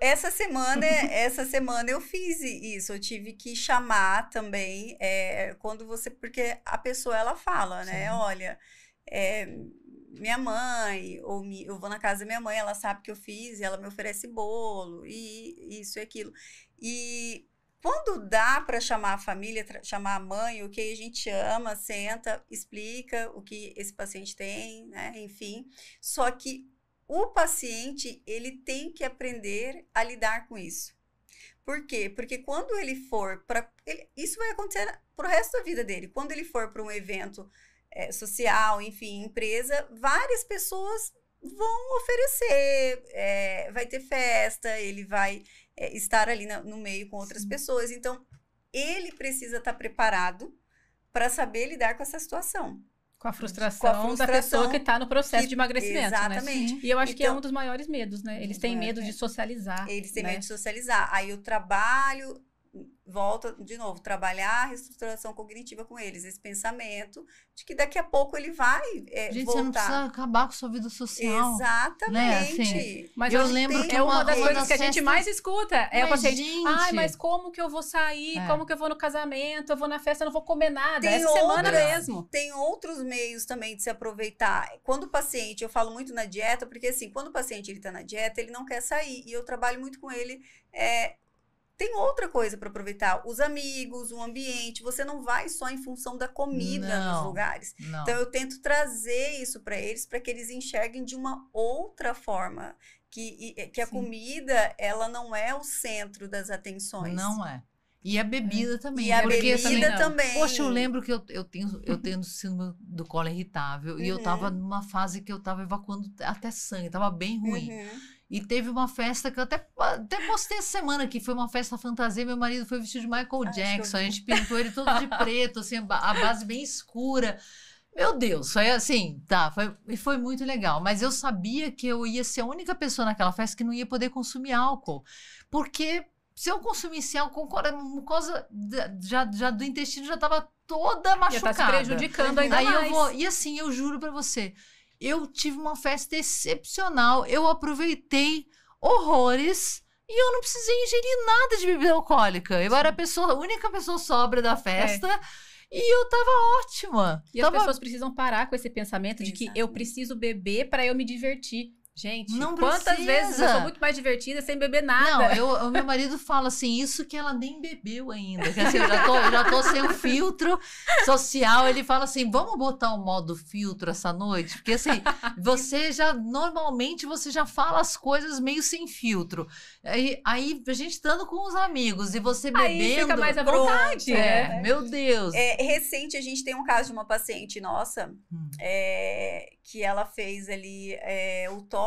Essa semana eu fiz isso, eu tive que chamar também, porque a pessoa, ela fala, né, olha, minha mãe, ou eu vou na casa da minha mãe, ela sabe que eu fiz, e ela me oferece bolo, e isso e aquilo, e quando dá para chamar a família, chamar a mãe, o que a gente chama, senta, explica o que esse paciente tem, né, enfim, só que o paciente, ele tem que aprender a lidar com isso. Por quê? Porque quando ele for isso vai acontecer pro resto da vida dele. Quando ele for para um evento social, enfim, empresa, várias pessoas vão oferecer, vai ter festa, ele vai estar ali no meio com outras pessoas. Então, ele precisa estar preparado para saber lidar com essa situação. Com a frustração da pessoa que está no processo de emagrecimento, exatamente. Né? E eu acho que é um dos maiores medos, né? Eles têm medo de socializar. Eles têm medo de socializar. Aí o trabalho... Volta, de novo, trabalhar a reestruturação cognitiva com eles, esse pensamento de que daqui a pouco ele vai Gente, voltar. Você não precisa acabar com sua vida social. Exatamente. Né? Assim, mas eu lembro que uma das coisas que a gente mais escuta é o paciente, mas como que eu vou sair? Como que eu vou no casamento? Eu vou na festa, eu não vou comer nada. Essa semana mesmo. Tem outros meios também de se aproveitar. Quando o paciente, eu falo muito na dieta, porque assim, quando o paciente ele tá na dieta, ele não quer sair. E eu trabalho muito com ele... Tem outra coisa para aproveitar, os amigos, o ambiente, você não vai só em função da comida nos lugares. Não. Então, eu tento trazer isso para que eles enxerguem de uma outra forma, que a comida, ela não é o centro das atenções. Não é. E a bebida também. E a bebida também. Poxa, eu lembro que eu tenho síndrome do colo irritável, e eu tava numa fase que eu tava evacuando até sangue, tava bem ruim. E teve uma festa que eu até postei essa semana, que foi uma festa fantasia. Meu marido foi vestido de Michael Jackson. A gente pintou ele todo de preto, assim, a base bem escura. Meu Deus, foi assim, foi muito legal. Mas eu sabia que eu ia ser a única pessoa naquela festa que não ia poder consumir álcool. Porque se eu consumisse álcool, a mucosa já do intestino já estava toda machucada. Já tá se prejudicando ainda mais. E assim, eu juro pra você... Eu tive uma festa excepcional, eu aproveitei horrores e eu não precisei ingerir nada de bebida alcoólica. Eu era a única pessoa sóbria da festa e eu tava ótima. E as pessoas precisam parar com esse pensamento de que eu preciso beber para eu me divertir. Gente, não quantas precisa. vezes eu sou muito mais divertida sem beber nada? Não, o meu marido fala assim, isso que ela nem bebeu ainda. Que assim, eu já tô sem o filtro social. Ele fala assim, vamos botar o modo filtro essa noite? Porque assim, normalmente você já fala as coisas meio sem filtro. Aí a gente estando com os amigos e você bebendo... Aí fica mais à vontade, né? Meu Deus. Recente, a gente tem um caso de uma paciente nossa, que ela fez ali o TORI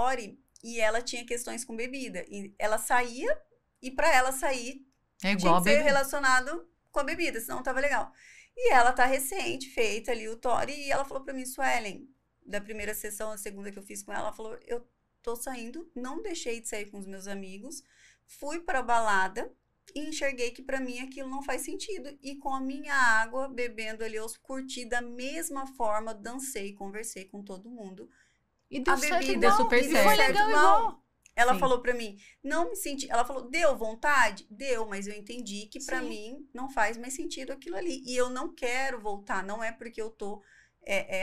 e ela tinha questões com bebida. E ela saía, e para ela sair, tinha que ser relacionado com a bebida, senão não tava legal. E ela tá recente, feita ali o TORI, e ela falou para mim, Suelen, da primeira sessão, a segunda que eu fiz com ela falou, eu tô saindo, não deixei de sair com os meus amigos, fui pra balada e enxerguei que pra mim aquilo não faz sentido. E com a minha água, bebendo ali, eu curti da mesma forma, dancei, conversei com todo mundo. E deu certo bebida, igual, super e foi legal igual. Ela Sim. falou pra mim, não me senti... Ela falou, deu vontade? Deu, mas eu entendi que pra mim não faz mais sentido aquilo ali. E eu não quero voltar, não é porque eu tô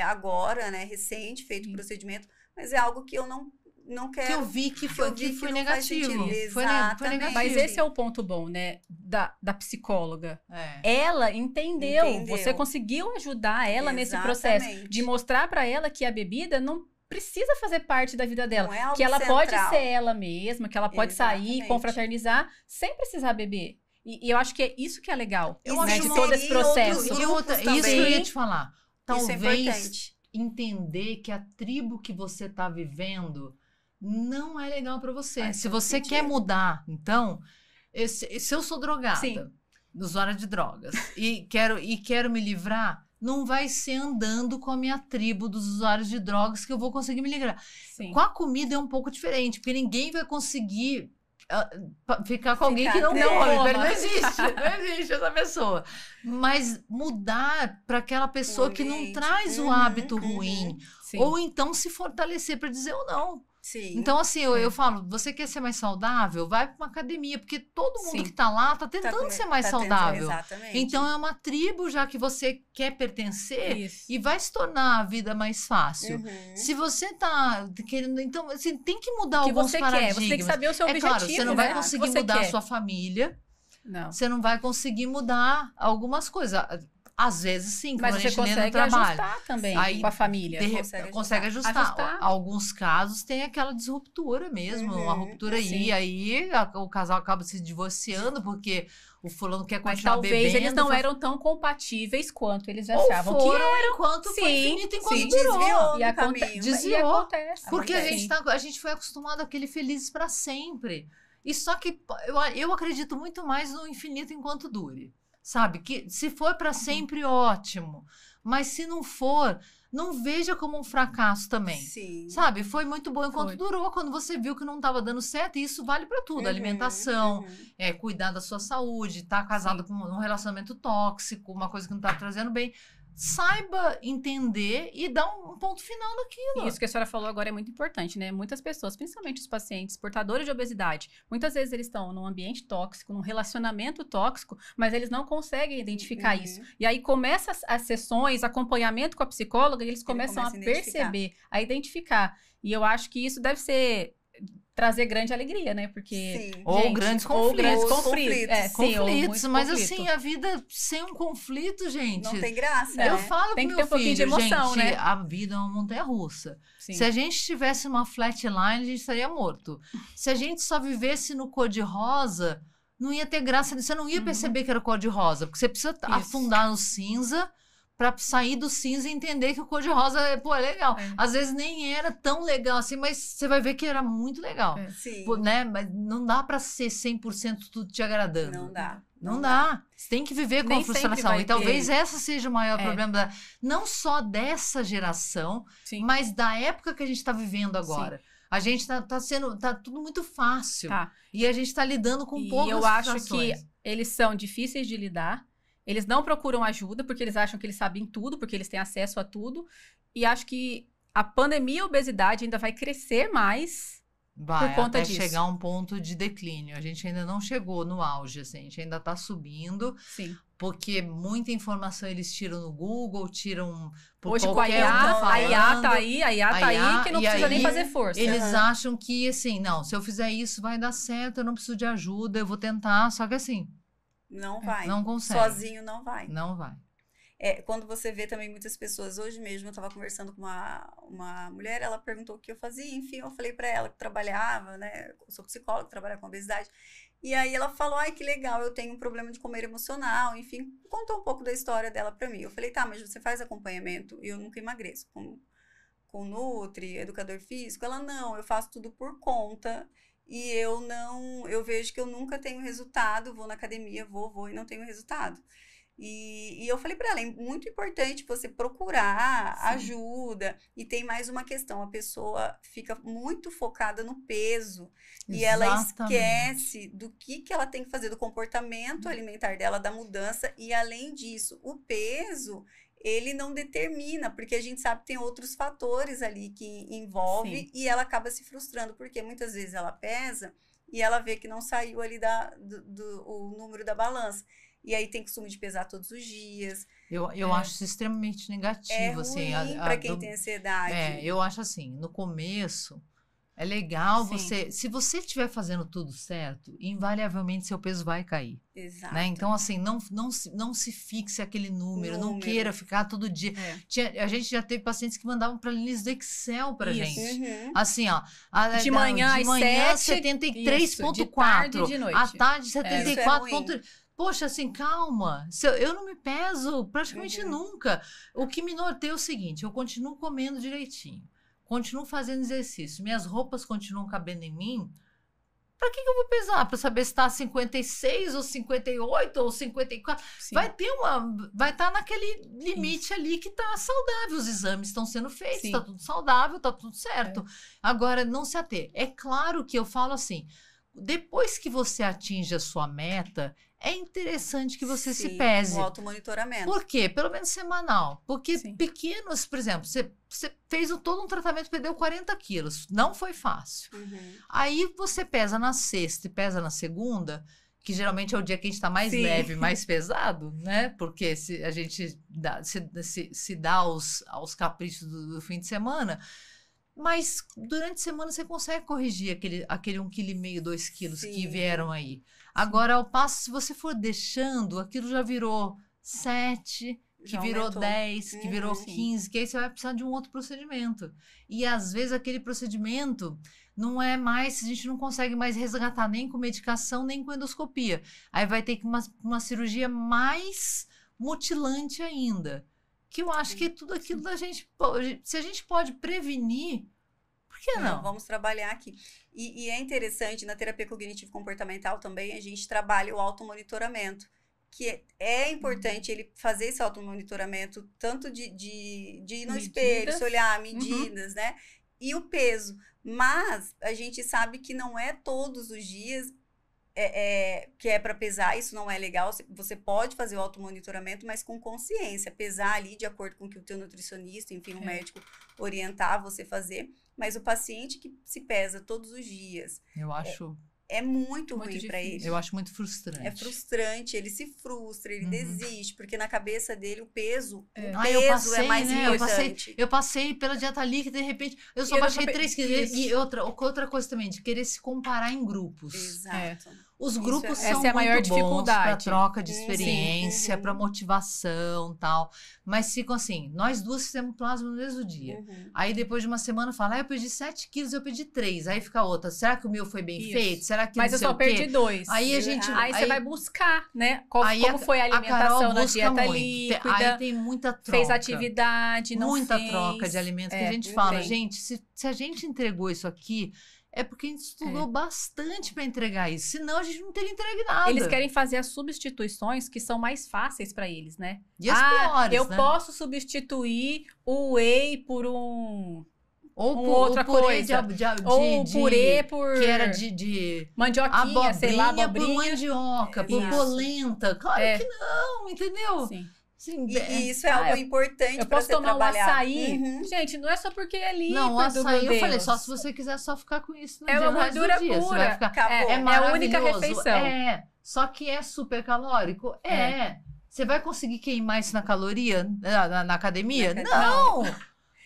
agora, né, recente, feito o procedimento, mas é algo que eu não quero. Que eu vi que foi negativo. Foi negativo. Mas esse é o ponto bom, né, da psicóloga. Ela entendeu. Você conseguiu ajudar ela nesse processo de mostrar pra ela que a bebida não precisa fazer parte da vida dela, que ela pode ser ela mesma, que ela pode sair, confraternizar, sem precisar beber. E eu acho que é isso que é legal, né, de todo esse processo. Isso que eu ia te falar. Talvez isso é entender que a tribo que você está vivendo não é legal para você. Faz Se você sentido. quer mudar, então, se eu sou drogada, usuária de drogas, e quero me livrar, não vai ser andando com a minha tribo dos usuários de drogas que eu vou conseguir me livrar. Sim. Com a comida é um pouco diferente, porque ninguém vai conseguir ficar com alguém que não come. Não existe essa pessoa. Mas mudar para aquela pessoa que não traz o hábito ruim. Sim. Ou então se fortalecer para dizer ou não. Sim. Então, assim, eu falo, você quer ser mais saudável? Vai para uma academia, porque todo mundo que tá lá tá tentando ser mais saudável. Exatamente. Então, é uma tribo já que você quer pertencer e vai se tornar a vida mais fácil. Se você tá querendo... Então, assim, tem que mudar alguns paradigmas. Você tem que saber o seu objetivo, claro, você não vai conseguir mudar a sua família. Não. Você não vai conseguir mudar algumas coisas. Às vezes, sim, mas quando a gente você consegue lê no trabalho. ajustar também Aí, com a família. Consegue ajustar. Alguns casos tem aquela disruptura mesmo, uma ruptura aí o casal acaba se divorciando porque o fulano quer continuar bebendo. Mas talvez eles não eram tão compatíveis quanto eles achavam que eram. Enquanto foi infinito, enquanto durou. Desviou. E acontece. Porque a gente foi acostumado àquele felizes para sempre. E só que eu acredito muito mais no infinito enquanto dure. Sabe? Que se for para sempre, ótimo. Mas se não for, não veja como um fracasso também. Sim. Sabe? Foi muito bom enquanto durou, quando você viu que não estava dando certo. E isso vale para tudo. Alimentação, cuidar da sua saúde, estar casado com um relacionamento tóxico, uma coisa que não está trazendo bem. Saiba entender e dar um ponto final naquilo. Isso que a senhora falou agora é muito importante, né? Muitas pessoas, principalmente os pacientes portadores de obesidade, muitas vezes eles estão num ambiente tóxico, num relacionamento tóxico, mas eles não conseguem identificar isso. E aí começa as sessões, acompanhamento com a psicóloga, e eles começam a perceber, a identificar. E eu acho que isso deve trazer grande alegria, né? Porque ou grandes conflitos. Conflitos, mas assim, a vida sem um conflito, gente, não tem graça. Eu falo tem pro que ter meu um pouquinho filho, de emoção, gente, né? a vida é uma montanha-russa. Se a gente tivesse uma flatline, a gente estaria morto. Se a gente só vivesse no cor-de-rosa, não ia ter graça, você não ia perceber que era cor-de-rosa, porque você precisa afundar no cinza para sair do cinza e entender que o cor-de-rosa é legal. Às vezes nem era tão legal assim, mas você vai ver que era muito legal. Né? Mas não dá para ser 100% tudo te agradando. Não dá. Você tem que viver com a frustração. E talvez essa seja o maior problema, não só dessa geração, mas da época que a gente está vivendo agora. A gente tá tudo muito fácil. E a gente está lidando com poucas frustrações. Eu acho que eles são difíceis de lidar. Eles não procuram ajuda porque eles acham que eles sabem tudo, porque eles têm acesso a tudo. E acho que a pandemia e a obesidade ainda vai crescer mais Vai, por conta até disso. chegar a um ponto de declínio. A gente ainda não chegou no auge, assim, a gente ainda está subindo. Sim. Porque muita informação eles tiram no Google, tiram por hoje com qualquer a IA tá aí, que não precisa nem aí fazer força. Eles acham que, assim, não, se eu fizer isso vai dar certo, eu não preciso de ajuda, eu vou tentar, só que assim... Não vai. Não consegue. Sozinho não vai. Não vai. Quando você vê também muitas pessoas, hoje mesmo eu estava conversando com uma mulher, ela perguntou o que eu fazia, enfim, eu falei para ela que trabalhava, né, eu sou psicóloga, trabalho com obesidade, e aí ela falou, ai, que legal, eu tenho um problema de comer emocional, enfim, contou um pouco da história dela para mim. Eu falei, tá, mas você faz acompanhamento? E eu nunca emagreço, com Nutri, educador físico? Ela, não, eu faço tudo por conta, e eu vejo que eu nunca tenho resultado, vou na academia, vou e não tenho resultado. E eu falei para ela, é muito importante você procurar ajuda. E tem mais uma questão, a pessoa fica muito focada no peso. Exatamente. E ela esquece do que ela tem que fazer, do comportamento alimentar dela, da mudança. E além disso, o peso, ele não determina, porque a gente sabe que tem outros fatores ali que envolve. Sim. E ela acaba se frustrando, porque muitas vezes ela pesa e ela vê que não saiu ali o número da balança. E aí tem costume de pesar todos os dias. Eu acho isso extremamente negativo. É ruim para quem tem ansiedade. Eu acho assim, no começo, é legal você... Se você estiver fazendo tudo certo, invariavelmente seu peso vai cair. Exato. Né? Então, assim, não se fixe aquele número, não queira ficar todo dia. A gente já teve pacientes que mandavam para linhas do Excel para gente. Uhum. Assim, ó. De manhã às 73,4. De tarde e de noite. À tarde, 74,3. Poxa, assim, calma. Eu não me peso praticamente nunca. O que me norteia é o seguinte, eu continuo comendo direitinho, continuo fazendo exercício, minhas roupas continuam cabendo em mim. Pra que eu vou pesar? Pra saber se tá 56 ou 58 ou 54? Sim. Vai estar naquele limite ali que tá saudável. Os exames estão sendo feitos, sim, tá tudo saudável, tá tudo certo. Agora, não se ater. É claro que eu falo assim, depois que você atinge a sua meta, é interessante que você se pese. O automonitoramento. Por quê? Pelo menos semanal. Porque pequenos, por exemplo, você fez todo um tratamento, perdeu 40 quilos. Não foi fácil. Uhum. Aí você pesa na sexta e pesa na segunda, que geralmente é o dia que a gente está mais leve, mais pesado, né? Porque a gente se dá aos caprichos do fim de semana. Mas durante a semana você consegue corrigir aquele 1,5 kg, 2 quilos que vieram aí. Agora, ao passo, se você for deixando, aquilo já virou 7, que virou 10, que virou 15, que aí você vai precisar de um outro procedimento. E às vezes aquele procedimento não é mais, a gente não consegue mais resgatar nem com medicação, nem com endoscopia. Aí vai ter que uma cirurgia mais mutilante ainda. Que eu acho que tudo aquilo da gente, se a gente pode prevenir, por que não? Vamos trabalhar aqui. E é interessante, na terapia cognitivo-comportamental também, a gente trabalha o automonitoramento, que é importante ele fazer esse automonitoramento, tanto de ir no espelho, se olhar, medidas, né? E o peso. Mas a gente sabe que não é todos os dias que é para pesar, isso não é legal. Você pode fazer o automonitoramento, mas com consciência, pesar ali de acordo com o que o teu nutricionista, enfim, o médico orientar você fazer. Mas o paciente que se pesa todos os dias, eu acho é muito ruim para ele. Eu acho muito frustrante. É frustrante, ele se frustra, ele desiste, porque na cabeça dele o peso é mais importante. Eu passei pela dieta líquida e de repente eu só baixei 3 quilos. E outra coisa também, de querer se comparar em grupos. Exato. Os grupos são essa é a maior dificuldade para troca de experiência, para motivação, tal. Mas ficam assim, nós duas fizemos plasma no mesmo dia. Aí depois de uma semana fala, eu perdi 7 quilos, eu perdi 3. Aí fica outra, será que o meu foi bem feito? Será que mas eu só perdi 2. Aí você vai buscar, né? Como foi a alimentação na dieta líquida. Aí tem muita troca. Fez atividade, não muita fez. Troca de alimentos que a gente fala, gente, se a gente entregou isso aqui, é porque a gente estudou bastante para entregar isso. Senão, a gente não teria entregue nada. Eles querem fazer as substituições que são mais fáceis para eles, né? E as piores, eu posso substituir o whey por outra coisa. Ou purê por... Que era de mandioquinha, sei lá, abobrinha. Por mandioca, por polenta. Claro que não, entendeu? Sim. Sim, e isso é algo importante para você trabalhar. Eu posso tomar um açaí. Gente, não é só porque é líquido. Não, o açaí, eu falei, só se você quiser só ficar com isso no dia, uma gordura pura. Você vai ficar, é a única refeição. Só que é super calórico? Você vai conseguir queimar isso na caloria, na academia? Não!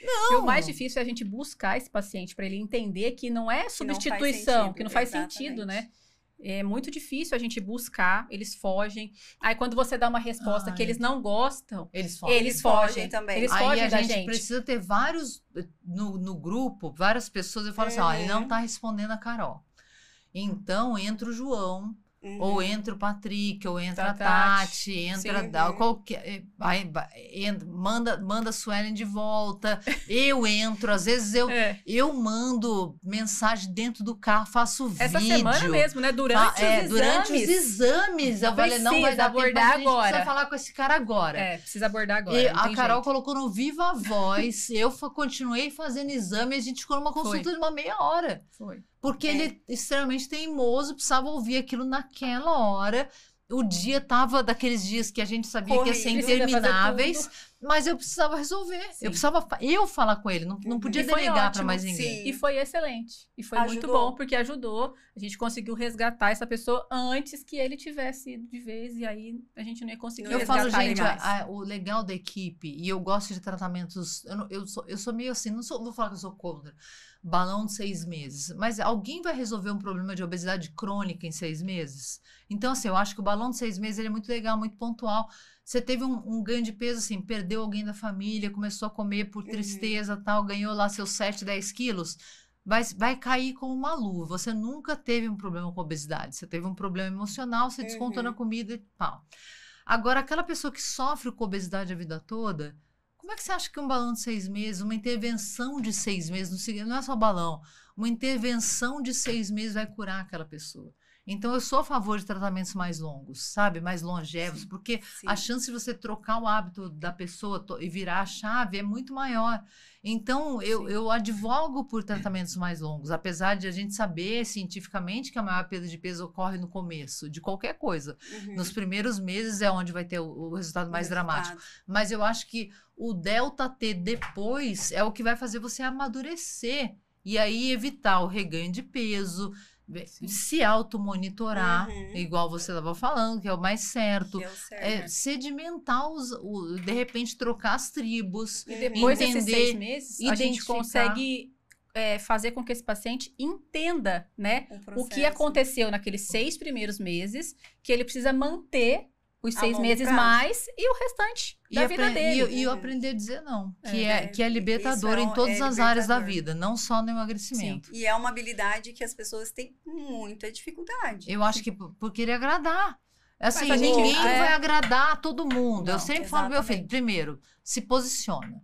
E o mais difícil é a gente buscar esse paciente para ele entender que não é substituição, que não faz sentido, né? É muito difícil a gente buscar, eles fogem. Aí quando você dá uma resposta que eles não gostam, eles fogem também. Eles fogem aí a gente precisa ter vários, no grupo, várias pessoas, eu falo assim, ó, ele não tá respondendo a Carol. Então, entra o João, ou entra o Patrick, ou entra a Tati, entra qualquer. Manda a Suelen de volta. Eu entro, às vezes eu mando mensagem dentro do carro, faço vídeo. Essa semana mesmo, né? Durante os exames. Eu falei, não vai dar abordar tempo, agora. Precisa falar com esse cara agora. Precisa abordar agora. E a Carol colocou no Viva Voz, eu continuei fazendo exame, a gente ficou numa consulta de uma meia hora. Foi. Porque ele é extremamente teimoso, precisava ouvir aquilo naquela hora. O dia tava daqueles dias que a gente sabia que ia ser intermináveis, mas eu precisava resolver. Sim. Eu precisava falar com ele, não podia delegar para mais ninguém. Sim. E foi excelente. E foi muito bom, porque ajudou. A gente conseguiu resgatar essa pessoa antes que ele tivesse ido de vez, e aí a gente não ia conseguir resgatar ele mais. Eu falo, gente, o legal da equipe, e eu gosto de tratamentos, eu sou meio assim, não vou falar que eu sou contra, balão de 6 meses, mas alguém vai resolver um problema de obesidade crônica em 6 meses? Então, assim, eu acho que o balão de 6 meses ele é muito legal, muito pontual. Você teve um ganho de peso, assim, perdeu alguém da família, começou a comer por tristeza, tal, ganhou lá seus 7, 10 quilos, vai cair como uma luva. Você nunca teve um problema com obesidade, você teve um problema emocional, você descontou na comida e pau. Agora, aquela pessoa que sofre com obesidade a vida toda, como é que você acha que um balão de 6 meses, uma intervenção de 6 meses, não é só balão, uma intervenção de 6 meses vai curar aquela pessoa? Então, eu sou a favor de tratamentos mais longos, sabe? Mais longevos, porque a chance de você trocar o hábito da pessoa e virar a chave é muito maior. Então, eu advogo por tratamentos mais longos, apesar de a gente saber cientificamente que a maior perda de peso ocorre no começo, de qualquer coisa. Nos primeiros meses é onde vai ter o resultado mais dramático. Mas eu acho que o delta T depois é o que vai fazer você amadurecer e aí evitar o reganho de peso, se automonitorar, igual você estava falando, que é o mais certo. Sedimentar, de repente, trocar as tribos. E depois desses 6 meses, a gente consegue fazer com que esse paciente entenda, né, o que aconteceu naqueles 6 primeiros meses, que ele precisa manter os 6 meses mais e o restante da vida dele. E eu aprender a dizer não, que é libertador em todas as áreas da vida, não só no emagrecimento. Sim. E é uma habilidade que as pessoas têm muita dificuldade. Eu acho que por querer agradar. Assim, ninguém vai agradar a todo mundo. Não, eu sempre falo, meu filho, primeiro, se posiciona.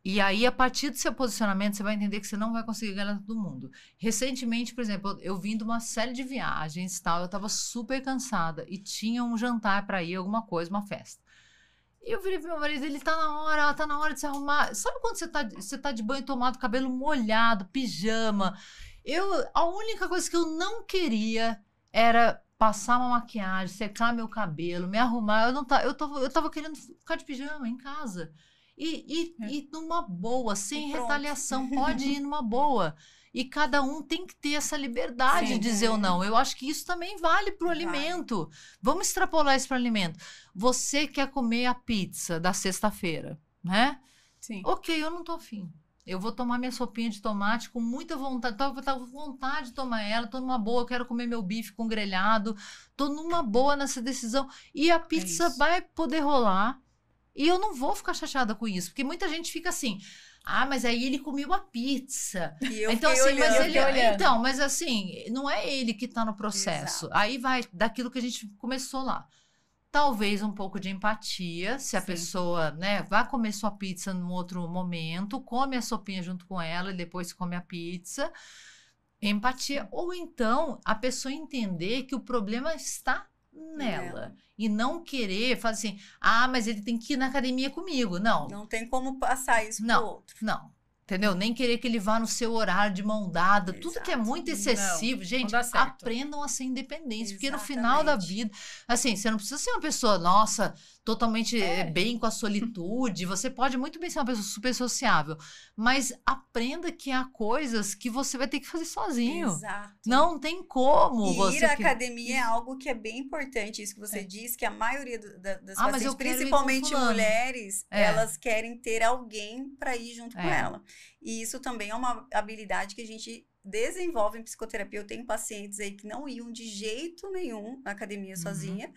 E aí, a partir do seu posicionamento, você vai entender que você não vai conseguir ganhar todo mundo. Recentemente, por exemplo, eu vim de uma série de viagens e tal, eu tava super cansada e tinha um jantar para ir, alguma coisa, uma festa. E eu virei pro meu marido, ele tá na hora de se arrumar. Sabe quando você tá de banho tomado, cabelo molhado, pijama? A única coisa que eu não queria era passar uma maquiagem, secar meu cabelo, me arrumar. Eu tava querendo ficar de pijama em casa. E numa boa, sem retaliação, pode ir numa boa. E cada um tem que ter essa liberdade de dizer ou não. Eu acho que isso também vale para o alimento. Vamos extrapolar isso para o alimento. Você quer comer a pizza da sexta-feira, né? Sim. Ok, eu não tô afim. Eu vou tomar minha sopinha de tomate com muita vontade. Tô com vontade de tomar ela. Tô numa boa, eu quero comer meu bife com grelhado. Tô numa boa nessa decisão. E a pizza vai poder rolar. E eu não vou ficar chateada com isso, porque muita gente fica assim, mas aí ele comeu a pizza. E eu então, assim, mas assim, não é ele que está no processo. Exato. Aí vai daquilo que a gente começou lá. Talvez um pouco de empatia, se a pessoa, né, vai comer sua pizza num outro momento, come a sopinha junto com ela e depois come a pizza. Empatia. Ou então, a pessoa entender que o problema está nela. E não querer fazer assim, mas ele tem que ir na academia comigo. Não tem como passar isso pro outro. Não, entendeu? Nem querer que ele vá no seu horário de mão dada. Exato. Tudo que é muito excessivo, gente, aprendam a ser independentes. Porque no final da vida, assim, você não precisa ser uma pessoa, nossa, totalmente bem com a solitude. Você pode muito bem ser uma pessoa super sociável, mas aprenda que há coisas que você vai ter que fazer sozinho. Exato. Não tem como. E você ir à academia é algo que é bem importante, isso que você diz, que a maioria das pacientes, principalmente mulheres, elas querem ter alguém para ir junto com ela. E isso também é uma habilidade que a gente desenvolve em psicoterapia. Eu tenho pacientes aí que não iam de jeito nenhum na academia sozinha,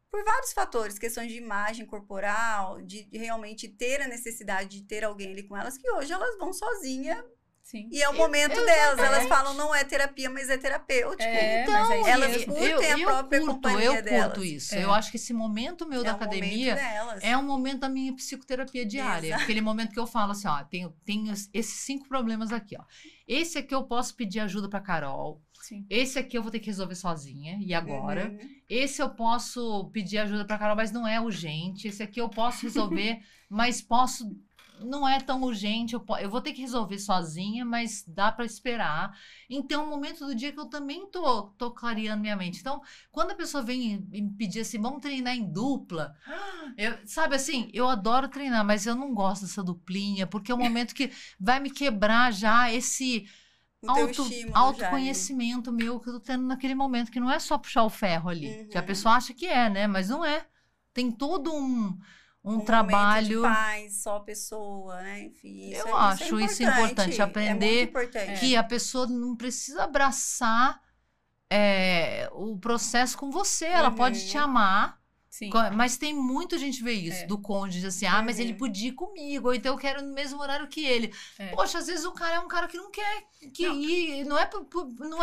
por vários fatores, questões de imagem corporal, de realmente ter a necessidade de ter alguém ali com elas, que hoje elas vão sozinha. Sim. E é o momento delas. Elas falam, não é terapia, mas é terapêutico. Então, elas curtem a própria companhia delas. Eu curto isso. Eu acho que esse momento meu da academia é um momento da minha psicoterapia diária. Exato. Aquele momento que eu falo assim, ó, tenho esses 5 problemas aqui, ó. Esse aqui eu posso pedir ajuda pra Carol. Sim. Esse aqui eu vou ter que resolver sozinha, e agora? Esse eu posso pedir ajuda pra Carol, mas não é urgente. Esse aqui eu posso resolver, mas posso... Não é tão urgente, eu vou ter que resolver sozinha, mas dá para esperar. Então, é um momento do dia que eu também tô clareando minha mente. Então, quando a pessoa vem me pedir assim, vamos treinar em dupla, sabe assim, eu adoro treinar, mas eu não gosto dessa duplinha, porque é um momento que vai me quebrar já esse autoconhecimento meu que eu tô tendo naquele momento, que não é só puxar o ferro ali, que a pessoa acha que é, né? Mas não é. Tem todo um trabalho de paz, só a pessoa, né? Enfim, eu acho isso importante, aprender que a pessoa não precisa abraçar o processo com você, ela pode te amar. Sim. Mas tem muita gente vê isso, do cônjuge, assim, mas ele podia ir comigo, ou então eu quero no mesmo horário que ele. Poxa, às vezes o cara é um cara que não quer ir, não é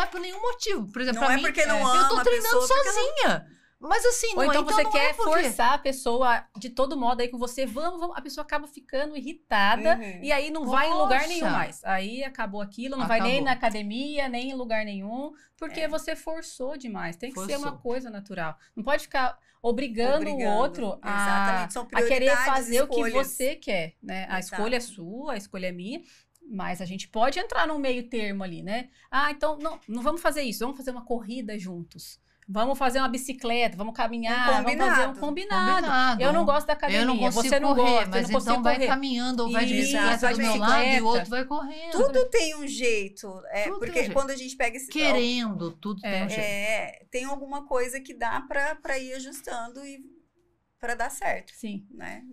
por nenhum motivo. Por exemplo, não é porque não ama, eu tô treinando sozinha. Mas assim, ou então você quer forçar a pessoa de todo modo aí com você, vamos, a pessoa acaba ficando irritada e aí não vai em lugar nenhum mais. Aí acabou aquilo, não vai nem na academia, nem em lugar nenhum, porque você forçou demais. Tem que ser uma coisa natural. Não pode ficar obrigando o outro a querer fazer o que você quer, né? A escolha é sua, a escolha é minha. Mas a gente pode entrar num meio termo ali, né? Então não vamos fazer isso, vamos fazer uma corrida juntos. Vamos fazer uma bicicleta, vamos caminhar, vamos fazer um combinado. Eu não gosto da academia, eu não consigo você não correr, gosta, mas eu não então vai caminhando ou vai de bicicleta do meu lado e o outro vai correndo. Tudo tem um jeito, porque quando a gente pega esse... Querendo, tudo tem um jeito. Tem alguma coisa que dá para ir ajustando e para dar certo. Sim. Né?